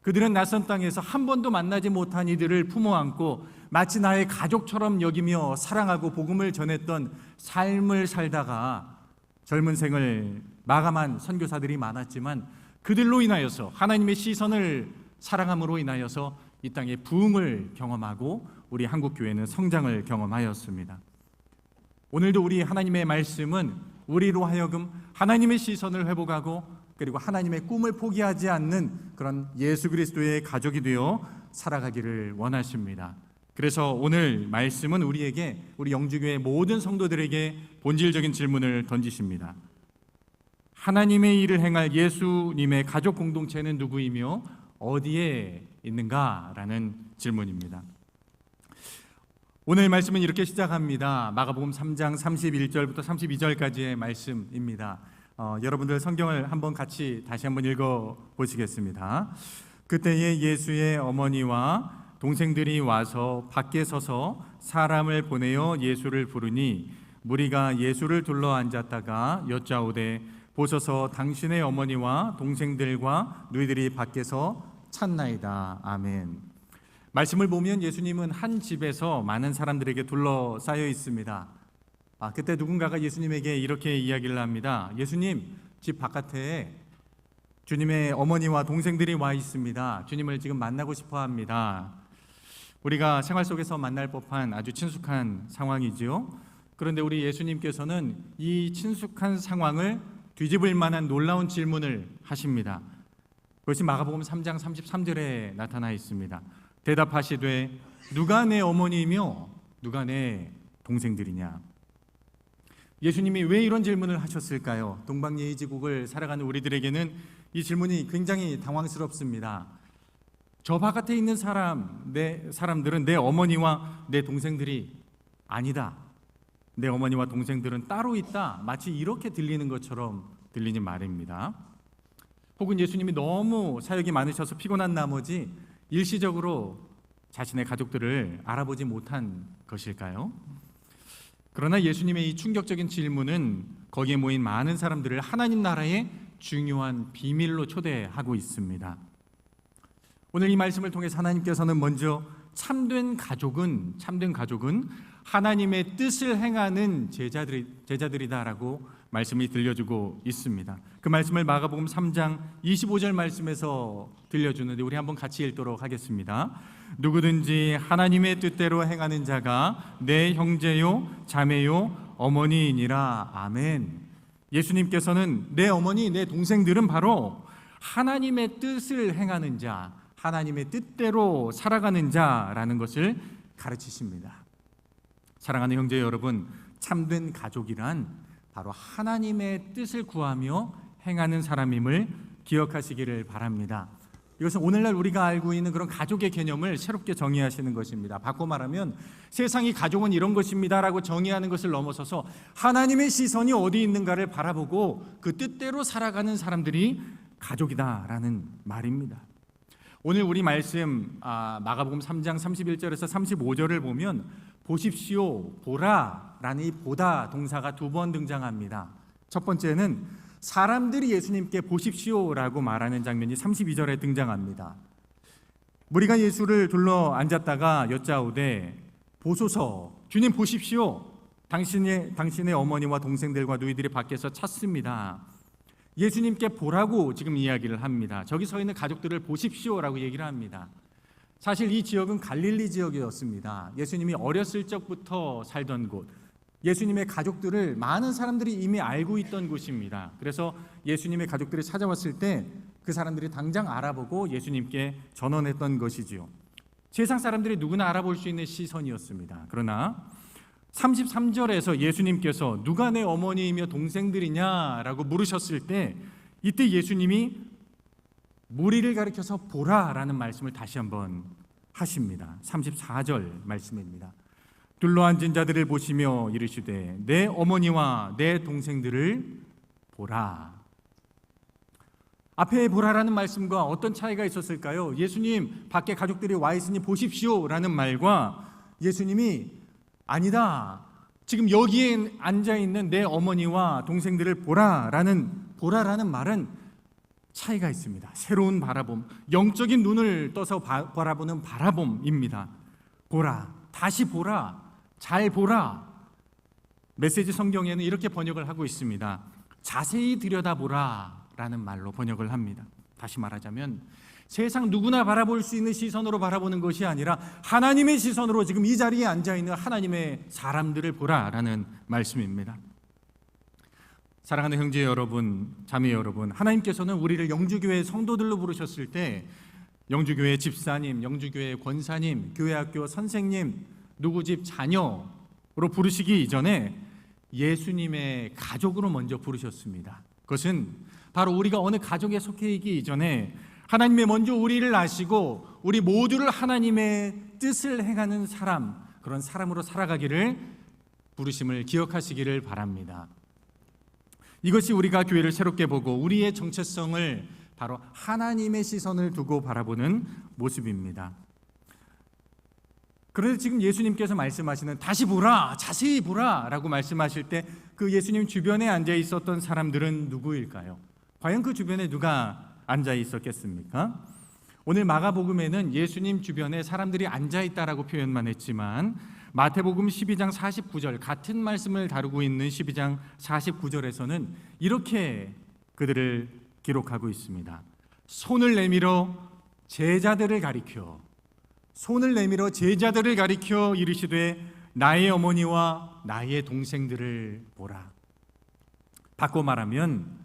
그들은 낯선 땅에서 한 번도 만나지 못한 이들을 품어 안고 마치 나의 가족처럼 여기며 사랑하고 복음을 전했던 삶을 살다가 젊은 생을 마감한 선교사들이 많았지만 그들로 인하여서 하나님의 시선을 사랑함으로 인하여서 이 땅의 부흥을 경험하고 우리 한국교회는 성장을 경험하였습니다. 오늘도 우리 하나님의 말씀은 우리로 하여금 하나님의 시선을 회복하고 그리고 하나님의 꿈을 포기하지 않는 그런 예수 그리스도의 가족이 되어 살아가기를 원하십니다. 그래서 오늘 말씀은 우리에게, 우리 영주교회 모든 성도들에게 본질적인 질문을 던지십니다. 하나님의 일을 행할 예수님의 가족 공동체는 누구이며 어디에 있는가라는 질문입니다. 오늘 말씀은 이렇게 시작합니다. 마가복음 3장 31절부터 32절까지의 말씀입니다. 여러분들 성경을 한번 같이 다시 한번 읽어 보시겠습니다. 그때에 예수의 어머니와 동생들이 와서 밖에 서서 사람을 보내어 예수를 부르니 무리가 예수를 둘러 앉았다가 여짜오되 보소서 당신의 어머니와 동생들과 너희들이 밖에서 찾나이다. 아멘. 말씀을 보면 예수님은 한 집에서 많은 사람들에게 둘러싸여 있습니다. 그때 누군가가 예수님에게 이렇게 이야기를 합니다. 예수님, 집 바깥에 주님의 어머니와 동생들이 와 있습니다. 주님을 지금 만나고 싶어 합니다. 우리가 생활 속에서 만날 법한 아주 친숙한 상황이지요. 그런데 우리 예수님께서는 이 친숙한 상황을 뒤집을 만한 놀라운 질문을 하십니다. 그것이 마가복음 3장 33절에 나타나 있습니다. 대답하시되 누가 내 어머니이며 누가 내 동생들이냐. 예수님이 왜 이런 질문을 하셨을까요? 동방예의지국을 살아가는 우리들에게는 이 질문이 굉장히 당황스럽습니다. 저 바깥에 있는 사람들은 내 어머니와 내 동생들이 아니다. 내 어머니와 동생들은 따로 있다. 마치 이렇게 들리는 것처럼 들리는 말입니다. 혹은 예수님이 너무 사역이 많으셔서 피곤한 나머지 일시적으로 자신의 가족들을 알아보지 못한 것일까요? 그러나 예수님의 이 충격적인 질문은 거기에 모인 많은 사람들을 하나님 나라의 중요한 비밀로 초대하고 있습니다. 오늘 이 말씀을 통해서 하나님께서는 먼저 참된 가족은 하나님의 뜻을 행하는 제자들이다라고 말씀이 들려주고 있습니다. 그 말씀을 마가복음 3장 25절 말씀에서 들려주는데 우리 한번 같이 읽도록 하겠습니다. 누구든지 하나님의 뜻대로 행하는 자가 내 형제요 자매요 어머니이니라. 아멘. 예수님께서는 내 어머니 내 동생들은 바로 하나님의 뜻을 행하는 자, 하나님의 뜻대로 살아가는 자라는 것을 가르치십니다. 사랑하는 형제 여러분, 참된 가족이란 바로 하나님의 뜻을 구하며 행하는 사람임을 기억하시기를 바랍니다. 이것은 오늘날 우리가 알고 있는 그런 가족의 개념을 새롭게 정의하시는 것입니다. 바꿔 말하면 세상이 가족은 이런 것입니다라고 정의하는 것을 넘어서서 하나님의 시선이 어디 있는가를 바라보고 그 뜻대로 살아가는 사람들이 가족이다라는 말입니다. 오늘 우리 말씀 마가복음 3장 31절에서 35절을 보면 보십시오, 보라라는 이 보다 동사가 2번 등장합니다. 첫 번째는 사람들이 예수님께 보십시오라고 말하는 장면이 32절에 등장합니다. 무리가 예수를 둘러 앉았다가 여짜오되 보소서, 주님 보십시오. 당신의 어머니와 동생들과 너희들이 밖에서 찾습니다. 예수님께 보라고 지금 이야기를 합니다. 저기 서 있는 가족들을 보십시오라고 얘기를 합니다. 사실 이 지역은 갈릴리 지역이었습니다. 예수님이 어렸을 적부터 살던 곳, 예수님의 가족들을 많은 사람들이 이미 알고 있던 곳입니다. 그래서 예수님의 가족들이 찾아왔을 때 그 사람들이 당장 알아보고 예수님께 전언했던 것이지요. 세상 사람들이 누구나 알아볼 수 있는 시선이었습니다. 그러나 33절에서 예수님께서 누가 내 어머니이며 동생들이냐라고 물으셨을 때 이때 예수님이 무리를 가리켜서 보라라는 말씀을 다시 한번 하십니다. 34절 말씀입니다. 둘러앉은 자들을 보시며 이르시되 내 어머니와 내 동생들을 보라. 앞에 보라라는 말씀과 어떤 차이가 있었을까요? 예수님 밖에 가족들이 와 있으니 보십시오라는 말과 예수님이 아니다, 지금 여기에 앉아있는 내 어머니와 동생들을 보라라는 말은 차이가 있습니다. 새로운 바라봄, 영적인 눈을 떠서 바라보는 바라봄입니다. 보라, 다시 보라, 잘 보라. 메시지 성경에는 이렇게 번역을 하고 있습니다. 자세히 들여다보라 라는 말로 번역을 합니다. 다시 말하자면 세상 누구나 바라볼 수 있는 시선으로 바라보는 것이 아니라 하나님의 시선으로 지금 이 자리에 앉아있는 하나님의 사람들을 보라라는 말씀입니다. 사랑하는 형제 여러분, 자매 여러분, 하나님께서는 우리를 영주교회 성도들로 부르셨을 때 영주교회 집사님, 영주교회 권사님, 교회학교 선생님, 누구 집 자녀로 부르시기 이전에 예수님의 가족으로 먼저 부르셨습니다. 그것은 바로 우리가 어느 가족에 속해 있기 이전에 하나님의 먼저 우리를 아시고 우리 모두를 하나님의 뜻을 행하는 사람, 그런 사람으로 살아가기를 부르심을 기억하시기를 바랍니다. 이것이 우리가 교회를 새롭게 보고 우리의 정체성을 바로 하나님의 시선을 두고 바라보는 모습입니다. 그런데 지금 예수님께서 말씀하시는 다시 보라, 자세히 보라 라고 말씀하실 때 그 예수님 주변에 앉아 있었던 사람들은 누구일까요? 과연 그 주변에 누가 앉아 있었겠습니까? 오늘 마가복음에는 예수님 주변에 사람들이 앉아 있다라고 표현만 했지만 마태복음 12장 49절 같은 말씀을 다루고 있는 12장 49절에서는 이렇게 그들을 기록하고 있습니다. 손을 내밀어 제자들을 가리켜 이르시되 나의 어머니와 나의 동생들을 보라. 바꿔 말하면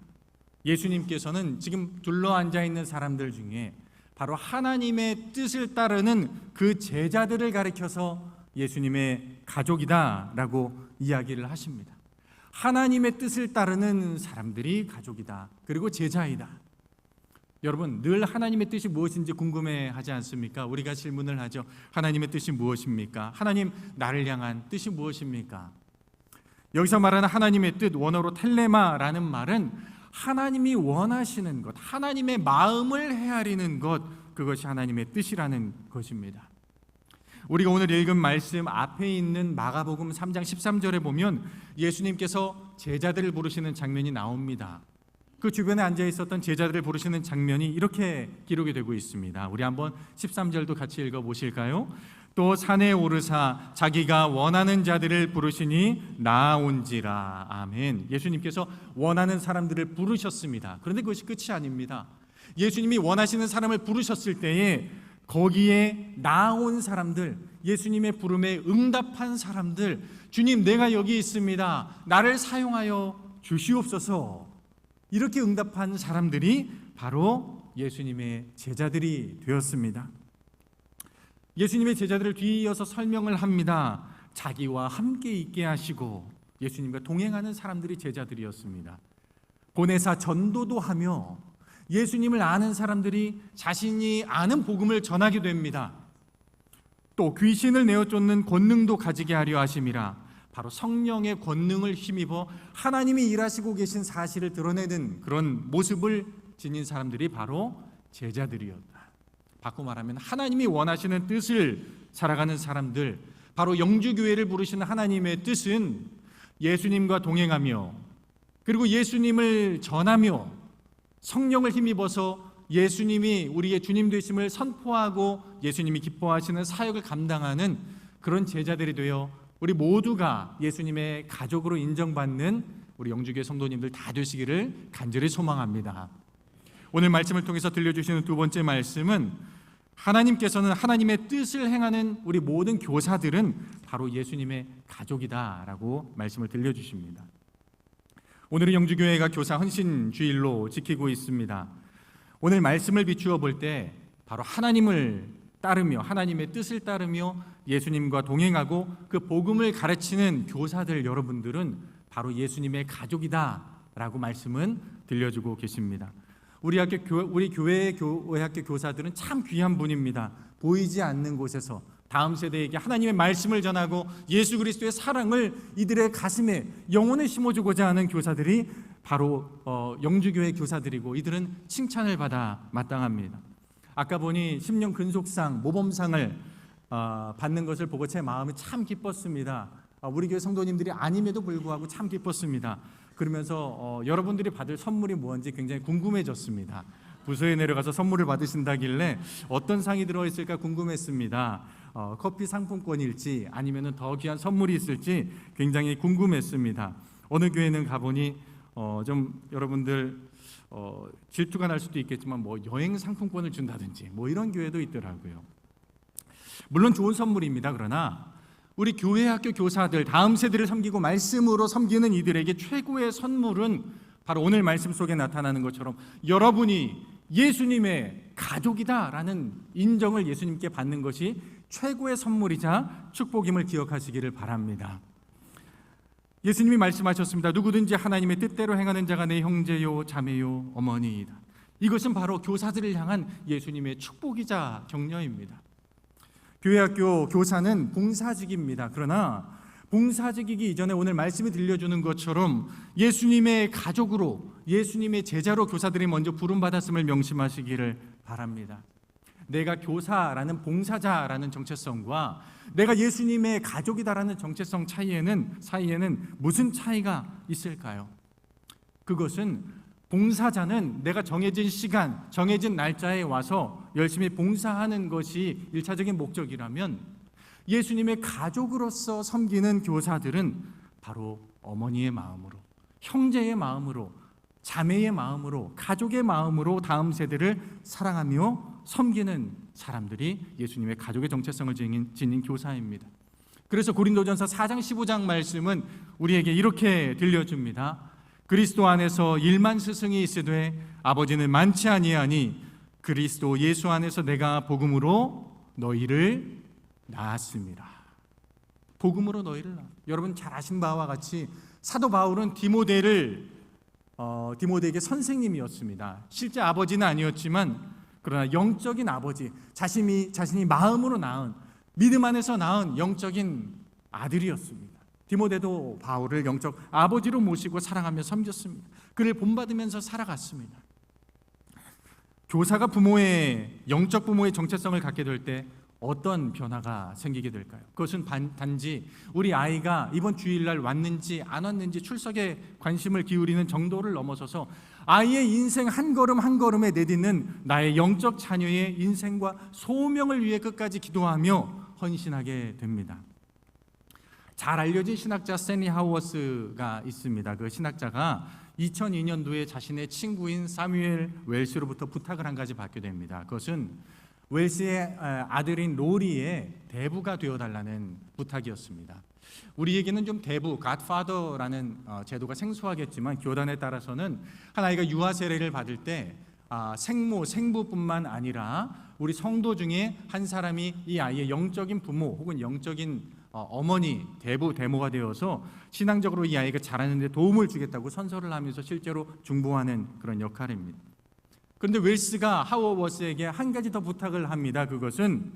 예수님께서는 지금 둘러앉아 있는 사람들 중에 바로 하나님의 뜻을 따르는 그 제자들을 가리켜서 예수님의 가족이다라고 이야기를 하십니다. 하나님의 뜻을 따르는 사람들이 가족이다. 그리고 제자이다. 여러분, 늘 하나님의 뜻이 무엇인지 궁금해하지 않습니까? 우리가 질문을 하죠. 하나님의 뜻이 무엇입니까? 하나님 나를 향한 뜻이 무엇입니까? 여기서 말하는 하나님의 뜻, 원어로 텔레마라는 말은 하나님이 원하시는 것, 하나님의 마음을 헤아리는 것, 그것이 하나님의 뜻이라는 것입니다. 우리가 오늘 읽은 말씀 앞에 있는 마가복음 3장 13절에 보면 예수님께서 제자들을 부르시는 장면이 나옵니다. 그 주변에 앉아 있었던 제자들을 부르시는 장면이 이렇게 기록이 되고 있습니다. 우리 한번 13절도 같이 읽어 보실까요? 또 산에 오르사 자기가 원하는 자들을 부르시니 나아온지라. 아멘. 예수님께서 원하는 사람들을 부르셨습니다. 그런데 그것이 끝이 아닙니다. 예수님이 원하시는 사람을 부르셨을 때에 거기에 나아온 사람들, 예수님의 부름에 응답한 사람들, 주님 내가 여기 있습니다. 나를 사용하여 주시옵소서. 이렇게 응답한 사람들이 바로 예수님의 제자들이 되었습니다. 예수님의 제자들을 뒤이어서 설명을 합니다. 자기와 함께 있게 하시고 예수님과 동행하는 사람들이 제자들이었습니다. 고뇌사 전도도 하며 예수님을 아는 사람들이 자신이 아는 복음을 전하게 됩니다. 또 귀신을 내어 쫓는 권능도 가지게 하려 하심이라. 바로 성령의 권능을 힘입어 하나님이 일하시고 계신 사실을 드러내는 그런 모습을 지닌 사람들이 바로 제자들이었다. 바꿔 말하면 하나님이 원하시는 뜻을 살아가는 사람들, 바로 영주교회를 부르시는 하나님의 뜻은 예수님과 동행하며 그리고 예수님을 전하며 성령을 힘입어서 예수님이 우리의 주님 되심을 선포하고 예수님이 기뻐하시는 사역을 감당하는 그런 제자들이 되어 우리 모두가 예수님의 가족으로 인정받는 우리 영주교회 성도님들 다 되시기를 간절히 소망합니다. 오늘 말씀을 통해서 들려주시는 두 번째 말씀은 하나님께서는 하나님의 뜻을 행하는 우리 모든 교사들은 바로 예수님의 가족이다라고 말씀을 들려주십니다. 오늘은 영주교회가 교사 헌신 주일로 지키고 있습니다. 오늘 말씀을 비추어 볼 때 바로 하나님을 따르며 하나님의 뜻을 따르며 예수님과 동행하고 그 복음을 가르치는 교사들 여러분들은 바로 예수님의 가족이다라고 말씀은 들려주고 계십니다. 우리 교회의 교회학교 교사들은 참 귀한 분입니다. 보이지 않는 곳에서 다음 세대에게 하나님의 말씀을 전하고 예수 그리스도의 사랑을 이들의 가슴에 영혼을 심어주고자 하는 교사들이 바로 영주교회 교사들이고 이들은 칭찬을 받아 마땅합니다. 아까 보니 10년 근속상 모범상을 받는 것을 보고 제 마음이 참 기뻤습니다. 우리 교회 성도님들이 아님에도 불구하고 참 기뻤습니다. 그러면서 여러분들이 받을 선물이 뭔지 굉장히 궁금해졌습니다. 부서에 내려가서 선물을 받으신다길래 어떤 상이 들어있을까 궁금했습니다. 커피 상품권일지 아니면 더 귀한 선물이 있을지 굉장히 궁금했습니다. 어느 교회는 가보니 좀 여러분들 질투가 날 수도 있겠지만 뭐 여행 상품권을 준다든지 뭐 이런 교회도 있더라고요. 물론 좋은 선물입니다. 그러나 우리 교회 학교 교사들 다음 세대를 섬기고 말씀으로 섬기는 이들에게 최고의 선물은 바로 오늘 말씀 속에 나타나는 것처럼 여러분이 예수님의 가족이다라는 인정을 예수님께 받는 것이 최고의 선물이자 축복임을 기억하시기를 바랍니다. 예수님이 말씀하셨습니다. 누구든지 하나님의 뜻대로 행하는 자가 내 형제요 자매요 어머니이다. 이것은 바로 교사들을 향한 예수님의 축복이자 격려입니다. 교회학교 교사는 봉사직입니다. 그러나 봉사직이기 이전에 오늘 말씀이 들려주는 것처럼 예수님의 가족으로 예수님의 제자로 교사들이 먼저 부름받았음을 명심하시기를 바랍니다. 내가 교사라는 봉사자라는 정체성과 내가 예수님의 가족이다라는 정체성 사이에는 무슨 차이가 있을까요? 그것은 봉사자는 내가 정해진 시간, 정해진 날짜에 와서 열심히 봉사하는 것이 1차적인 목적이라면 예수님의 가족으로서 섬기는 교사들은 바로 어머니의 마음으로, 형제의 마음으로, 자매의 마음으로, 가족의 마음으로 다음 세대를 사랑하며 섬기는 사람들이 예수님의 가족의 정체성을 지닌 교사입니다. 그래서 고린도전서 4장 15장 말씀은 우리에게 이렇게 들려줍니다. 그리스도 안에서 1만 스승이 있으되 아버지는 많지 아니하니 그리스도 예수 안에서 내가 복음으로 너희를 낳았습니다. 복음으로 너희를 낳았습니다. 여러분 잘 아신 바와 같이 사도 바울은 디모데에게 선생님이었습니다. 실제 아버지는 아니었지만 그러나 영적인 아버지, 자신이 마음으로 낳은, 믿음 안에서 낳은 영적인 아들이었습니다. 디모데도 바울을 영적 아버지로 모시고 사랑하며 섬겼습니다. 그를 본받으면서 살아갔습니다. 교사가 영적 부모의 정체성을 갖게 될 때 어떤 변화가 생기게 될까요? 그것은 단지 우리 아이가 이번 주일날 왔는지 안 왔는지 출석에 관심을 기울이는 정도를 넘어서서 아이의 인생 한 걸음 한 걸음에 내딛는 나의 영적 자녀의 인생과 소명을 위해 끝까지 기도하며 헌신하게 됩니다. 잘 알려진 신학자 스탠리 하우어스가 있습니다. 그 신학자가 2002년도에 자신의 친구인 사뮤엘 웰스로부터 부탁을 한 가지 받게 됩니다. 그것은 웰스의 아들인 로리의 대부가 되어달라는 부탁이었습니다. 우리에게는 좀 대부, 갓파더라는 제도가 생소하겠지만 교단에 따라서는 한 아이가 유아 세례를 받을 때 생모, 생부뿐만 아니라 우리 성도 중에 한 사람이 이 아이의 영적인 부모 혹은 영적인 어머니, 대부, 대모가 되어서 신앙적으로 이 아이가 자라는 데 도움을 주겠다고 선서를 하면서 실제로 중보하는 그런 역할입니다. 그런데 웰스가 하워워스에게 한 가지 더 부탁을 합니다. 그것은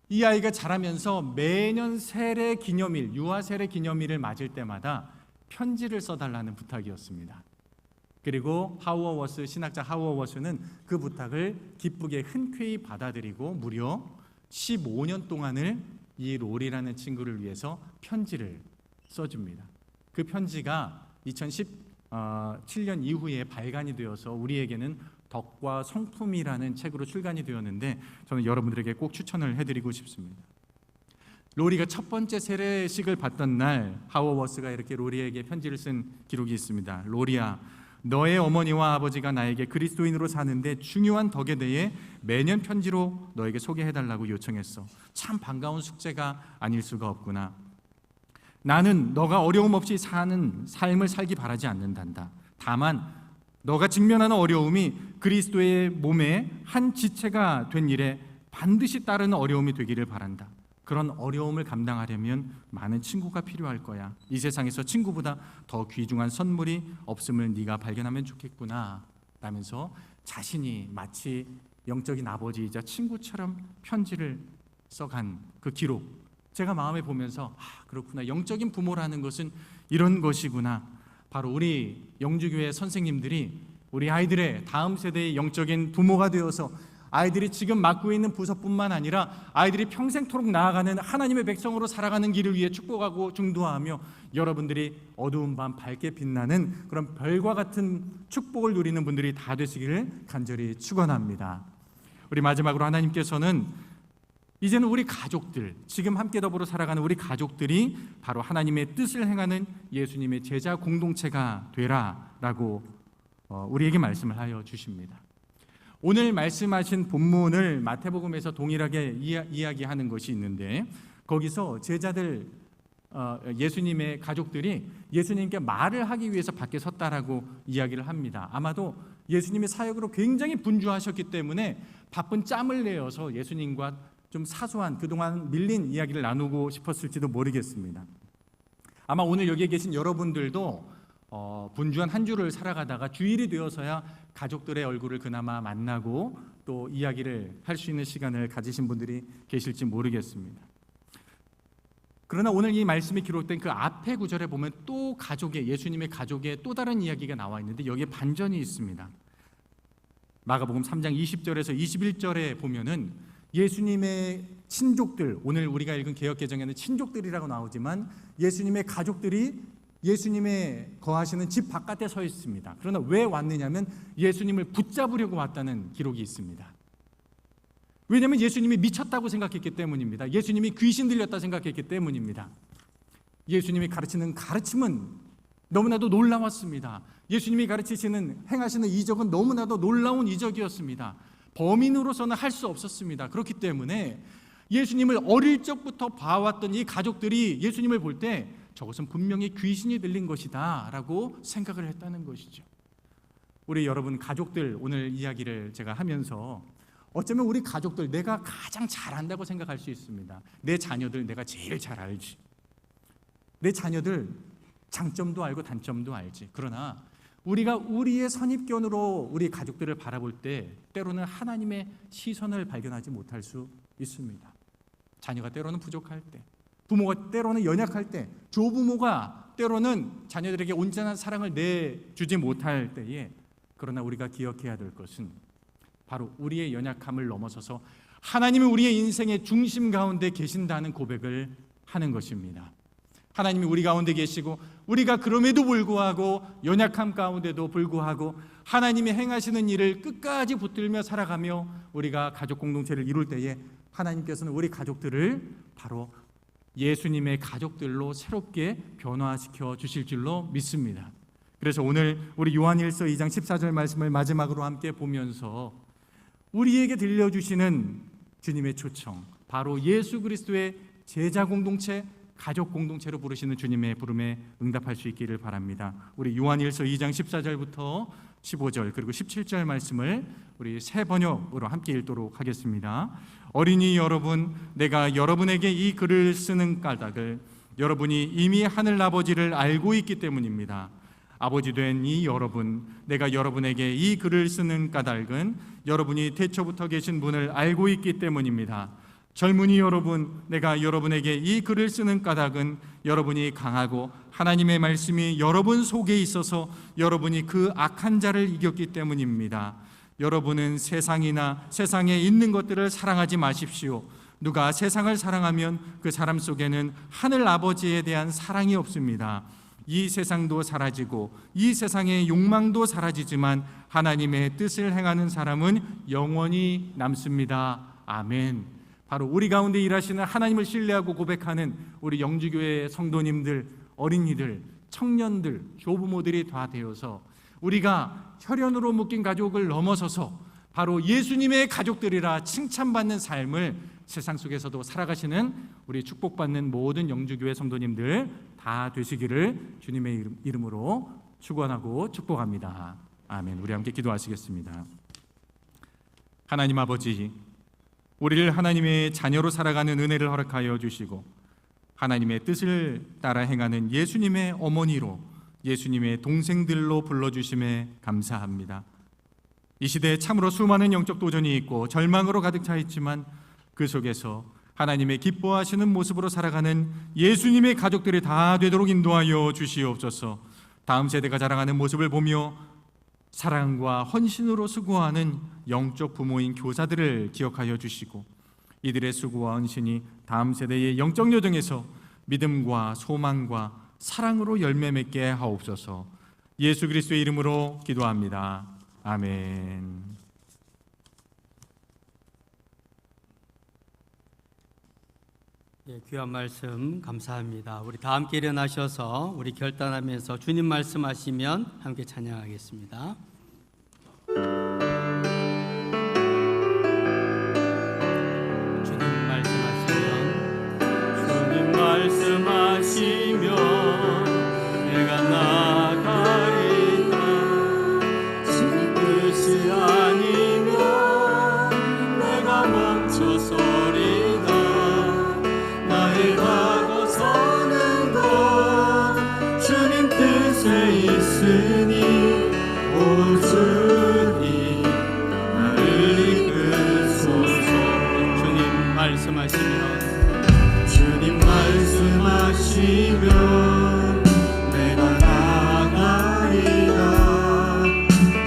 이 아이가 자라면서 매년 세례 기념일, 유아 세례 기념일을 맞을 때마다 편지를 써달라는 부탁이었습니다. 그리고 하워워스, 신학자 하워워스는 그 부탁을 기쁘게 흔쾌히 받아들이고 무려 15년 동안을 이 로리라는 친구를 위해서 편지를 써줍니다. 그 편지가 2017년 이후에 발간이 되어서 우리에게는 덕과 성품이라는 책으로 출간이 되었는데 저는 여러분들에게 꼭 추천을 해드리고 싶습니다. 로리가 첫 번째 세례식을 받던 날 하워워스가 이렇게 로리에게 편지를 쓴 기록이 있습니다. 로리야, 너의 어머니와 아버지가 나에게 그리스도인으로 사는데 중요한 덕에 대해 매년 편지로 너에게 소개해달라고 요청했어. 참 반가운 숙제가 아닐 수가 없구나. 나는 너가 어려움 없이 사는 삶을 살기 바라지 않는단다. 다만 너가 직면하는 어려움이 그리스도의 몸의 한 지체가 된 일에 반드시 따르는 어려움이 되기를 바란다. 그런 어려움을 감당하려면 많은 친구가 필요할 거야. 이 세상에서 친구보다 더 귀중한 선물이 없음을 네가 발견하면 좋겠구나 라면서 자신이 마치 영적인 아버지이자 친구처럼 편지를 써간 그 기록, 제가 마음에 보면서 그렇구나, 영적인 부모라는 것은 이런 것이구나. 바로 우리 영주교회 선생님들이 우리 아이들의 다음 세대의 영적인 부모가 되어서 아이들이 지금 맡고 있는 부서뿐만 아니라 아이들이 평생토록 나아가는 하나님의 백성으로 살아가는 길을 위해 축복하고 중도하며 여러분들이 어두운 밤 밝게 빛나는 그런 별과 같은 축복을 누리는 분들이 다 되시기를 간절히 축원합니다. 우리 마지막으로 하나님께서는 이제는 우리 가족들, 지금 함께 더불어 살아가는 우리 가족들이 바로 하나님의 뜻을 행하는 예수님의 제자 공동체가 되라라고 우리에게 말씀을 하여 주십니다. 오늘 말씀하신 본문을 마태복음에서 동일하게 이야기하는 것이 있는데 거기서 제자들, 예수님의 가족들이 예수님께 말을 하기 위해서 밖에 섰다라고 이야기를 합니다. 아마도 예수님의 사역으로 굉장히 분주하셨기 때문에 바쁜 짬을 내어서 예수님과 좀 사소한 그동안 밀린 이야기를 나누고 싶었을지도 모르겠습니다. 아마 오늘 여기에 계신 여러분들도 분주한 한 주를 살아가다가 주일이 되어서야 가족들의 얼굴을 그나마 만나고 또 이야기를 할 수 있는 시간을 가지신 분들이 계실지 모르겠습니다. 그러나 오늘 이 말씀이 기록된 그 앞에 구절에 보면 또 가족의, 예수님의 가족의 또 다른 이야기가 나와 있는데 여기에 반전이 있습니다. 마가복음 3장 20절에서 21절에 보면은 예수님의 친족들, 오늘 우리가 읽은 개역개정에는 친족들이라고 나오지만 예수님의 가족들이 예수님의 거하시는 집 바깥에 서 있습니다. 그러나 왜 왔느냐면 예수님을 붙잡으려고 왔다는 기록이 있습니다. 왜냐하면 예수님이 미쳤다고 생각했기 때문입니다. 예수님이 귀신 들렸다 생각했기 때문입니다. 예수님이 가르치는 가르침은 너무나도 놀라웠습니다. 예수님이 가르치시는, 행하시는 이적은 너무나도 놀라운 이적이었습니다. 범인으로서는 할 수 없었습니다. 그렇기 때문에 예수님을 어릴 적부터 봐왔던 이 가족들이 예수님을 볼 때 저것은 분명히 귀신이 들린 것이다 라고 생각을 했다는 것이죠. 우리 여러분 가족들, 오늘 이야기를 제가 하면서 어쩌면 우리 가족들 내가 가장 잘 안다고 생각할 수 있습니다. 내 자녀들 내가 제일 잘 알지. 내 자녀들 장점도 알고 단점도 알지. 그러나 우리가 우리의 선입견으로 우리 가족들을 바라볼 때 때로는 하나님의 시선을 발견하지 못할 수 있습니다. 자녀가 때로는 부족할 때, 부모가 때로는 연약할 때, 조부모가 때로는 자녀들에게 온전한 사랑을 내주지 못할 때에, 그러나 우리가 기억해야 될 것은 바로 우리의 연약함을 넘어서서 하나님이 우리의 인생의 중심 가운데 계신다는 고백을 하는 것입니다. 하나님이 우리 가운데 계시고 우리가 그럼에도 불구하고 연약함 가운데도 불구하고 하나님이 행하시는 일을 끝까지 붙들며 살아가며 우리가 가족 공동체를 이룰 때에 하나님께서는 우리 가족들을 바로 예수님의 가족들로 새롭게 변화시켜 주실 줄로 믿습니다. 그래서 오늘 우리 요한일서 2장 14절 말씀을 마지막으로 함께 보면서 우리에게 들려주시는 주님의 초청, 바로 예수 그리스도의 제자 공동체, 가족 공동체로 부르시는 주님의 부름에 응답할 수 있기를 바랍니다. 우리 요한일서 2장 14절부터 15절 그리고 17절 말씀을 우리 새 번역으로 함께 읽도록 하겠습니다. 어린이 여러분, 내가 여러분에게 이 글을 쓰는 까닭을 여러분이 이미 하늘 아버지를 알고 있기 때문입니다. 아버지 된 이 여러분, 내가 여러분에게 이 글을 쓰는 까닭은 여러분이 태초부터 계신 분을 알고 있기 때문입니다. 젊은이 여러분, 내가 여러분에게 이 글을 쓰는 까닭은 여러분이 강하고 하나님의 말씀이 여러분 속에 있어서 여러분이 그 악한 자를 이겼기 때문입니다. 여러분은 세상이나 세상에 있는 것들을 사랑하지 마십시오. 누가 세상을 사랑하면 그 사람 속에는 하늘 아버지에 대한 사랑이 없습니다. 이 세상도 사라지고 이 세상의 욕망도 사라지지만 하나님의 뜻을 행하는 사람은 영원히 남습니다. 아멘. 바로 우리 가운데 일하시는 하나님을 신뢰하고 고백하는 우리 영주교회 성도님들, 어린이들, 청년들, 조부모들이 다 되어서 우리가 혈연으로 묶인 가족을 넘어서서 바로 예수님의 가족들이라 칭찬받는 삶을 세상 속에서도 살아가시는 우리 축복받는 모든 영주교회 성도님들 다 되시기를 주님의 이름으로 축원하고 축복합니다. 아멘. 우리 함께 기도하시겠습니다. 하나님 아버지, 우리를 하나님의 자녀로 살아가는 은혜를 허락하여 주시고 하나님의 뜻을 따라 행하는 예수님의 어머니로, 예수님의 동생들로 불러주심에 감사합니다. 이 시대에 참으로 수많은 영적 도전이 있고 절망으로 가득 차 있지만 그 속에서 하나님의 기뻐하시는 모습으로 살아가는 예수님의 가족들이 다 되도록 인도하여 주시옵소서. 다음 세대가 자랑하는 모습을 보며 사랑과 헌신으로 수고하는 영적 부모인 교사들을 기억하여 주시고 이들의 수고와 헌신이 다음 세대의 영적 여정에서 믿음과 소망과 사랑으로 열매 맺게 하옵소서. 예수 그리스도의 이름으로 기도합니다. 아멘. 예, 귀한 말씀 감사합니다. 우리 다 함께 일어나셔서 우리 결단하면서 주님 말씀하시면 함께 찬양하겠습니다. 주님 말씀하시면 내가 나가리라. 주님 뜻이 아니면 내가 멈춰서리다. 나의 가고 서는 것 주님 뜻에 있으니 오 주님 나를 이끄소서. 주님 말씀하시면 내가 나가리라.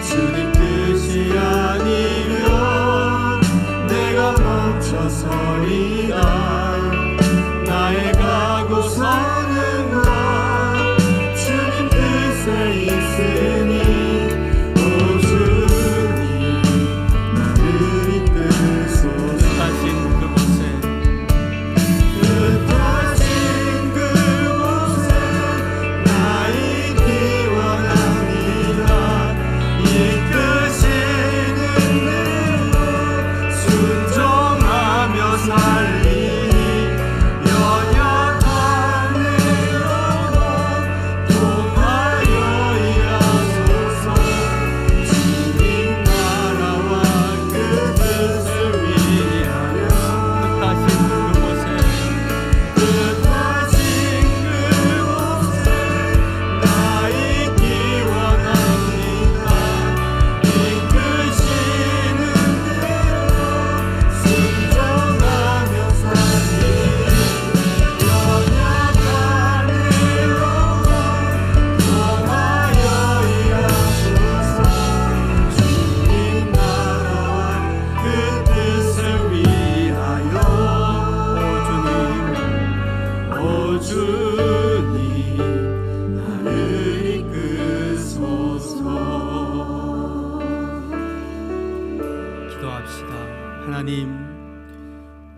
주님 뜻이 아니면 내가 멈춰서리라. 나의 가고 서는 것 주님 뜻에 있으니 오 주님 나를 이끄소서. 뜻하신 그곳에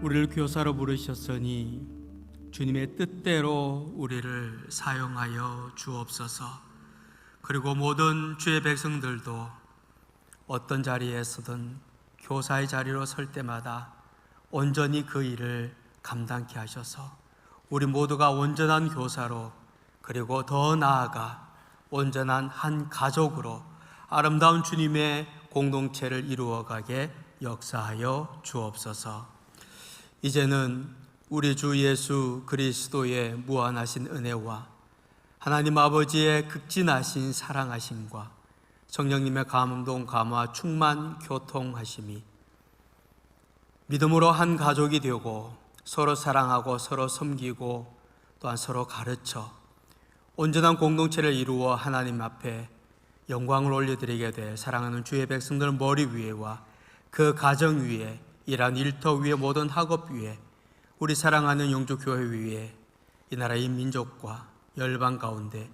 우리를 교사로 부르셨으니 주님의 뜻대로 우리를 사용하여 주옵소서. 그리고 모든 주의 백성들도 어떤 자리에서든 교사의 자리로 설 때마다 온전히 그 일을 감당케 하셔서 우리 모두가 온전한 교사로, 그리고 더 나아가 온전한 한 가족으로 아름다운 주님의 공동체를 이루어가게 역사하여 주옵소서. 이제는 우리 주 예수 그리스도의 무한하신 은혜와 하나님 아버지의 극진하신 사랑하심과 성령님의 감동, 감화, 충만, 교통하심이 믿음으로 한 가족이 되고 서로 사랑하고 서로 섬기고 또한 서로 가르쳐 온전한 공동체를 이루어 하나님 앞에 영광을 올려드리게 될 사랑하는 주의 백성들 머리 위에와 그 가정 위에, 이러한 일터 위에, 모든 학업 위에, 우리 사랑하는 영주교회 위에, 이 나라의 민족과 열방 가운데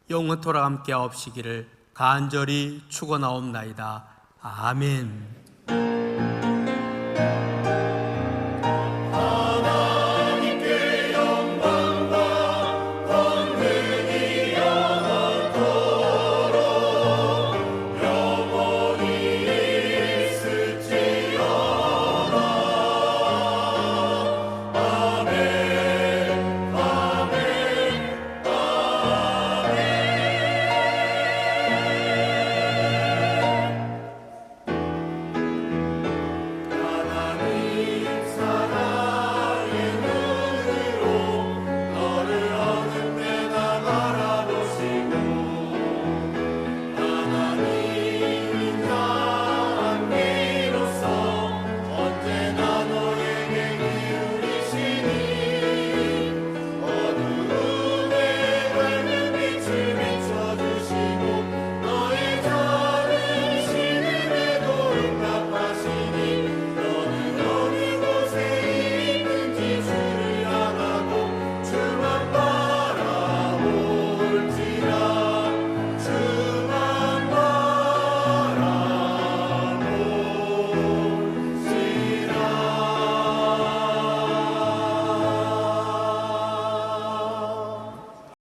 영원토록 함께 하옵시기를 간절히 축원하옵나이다. 아멘.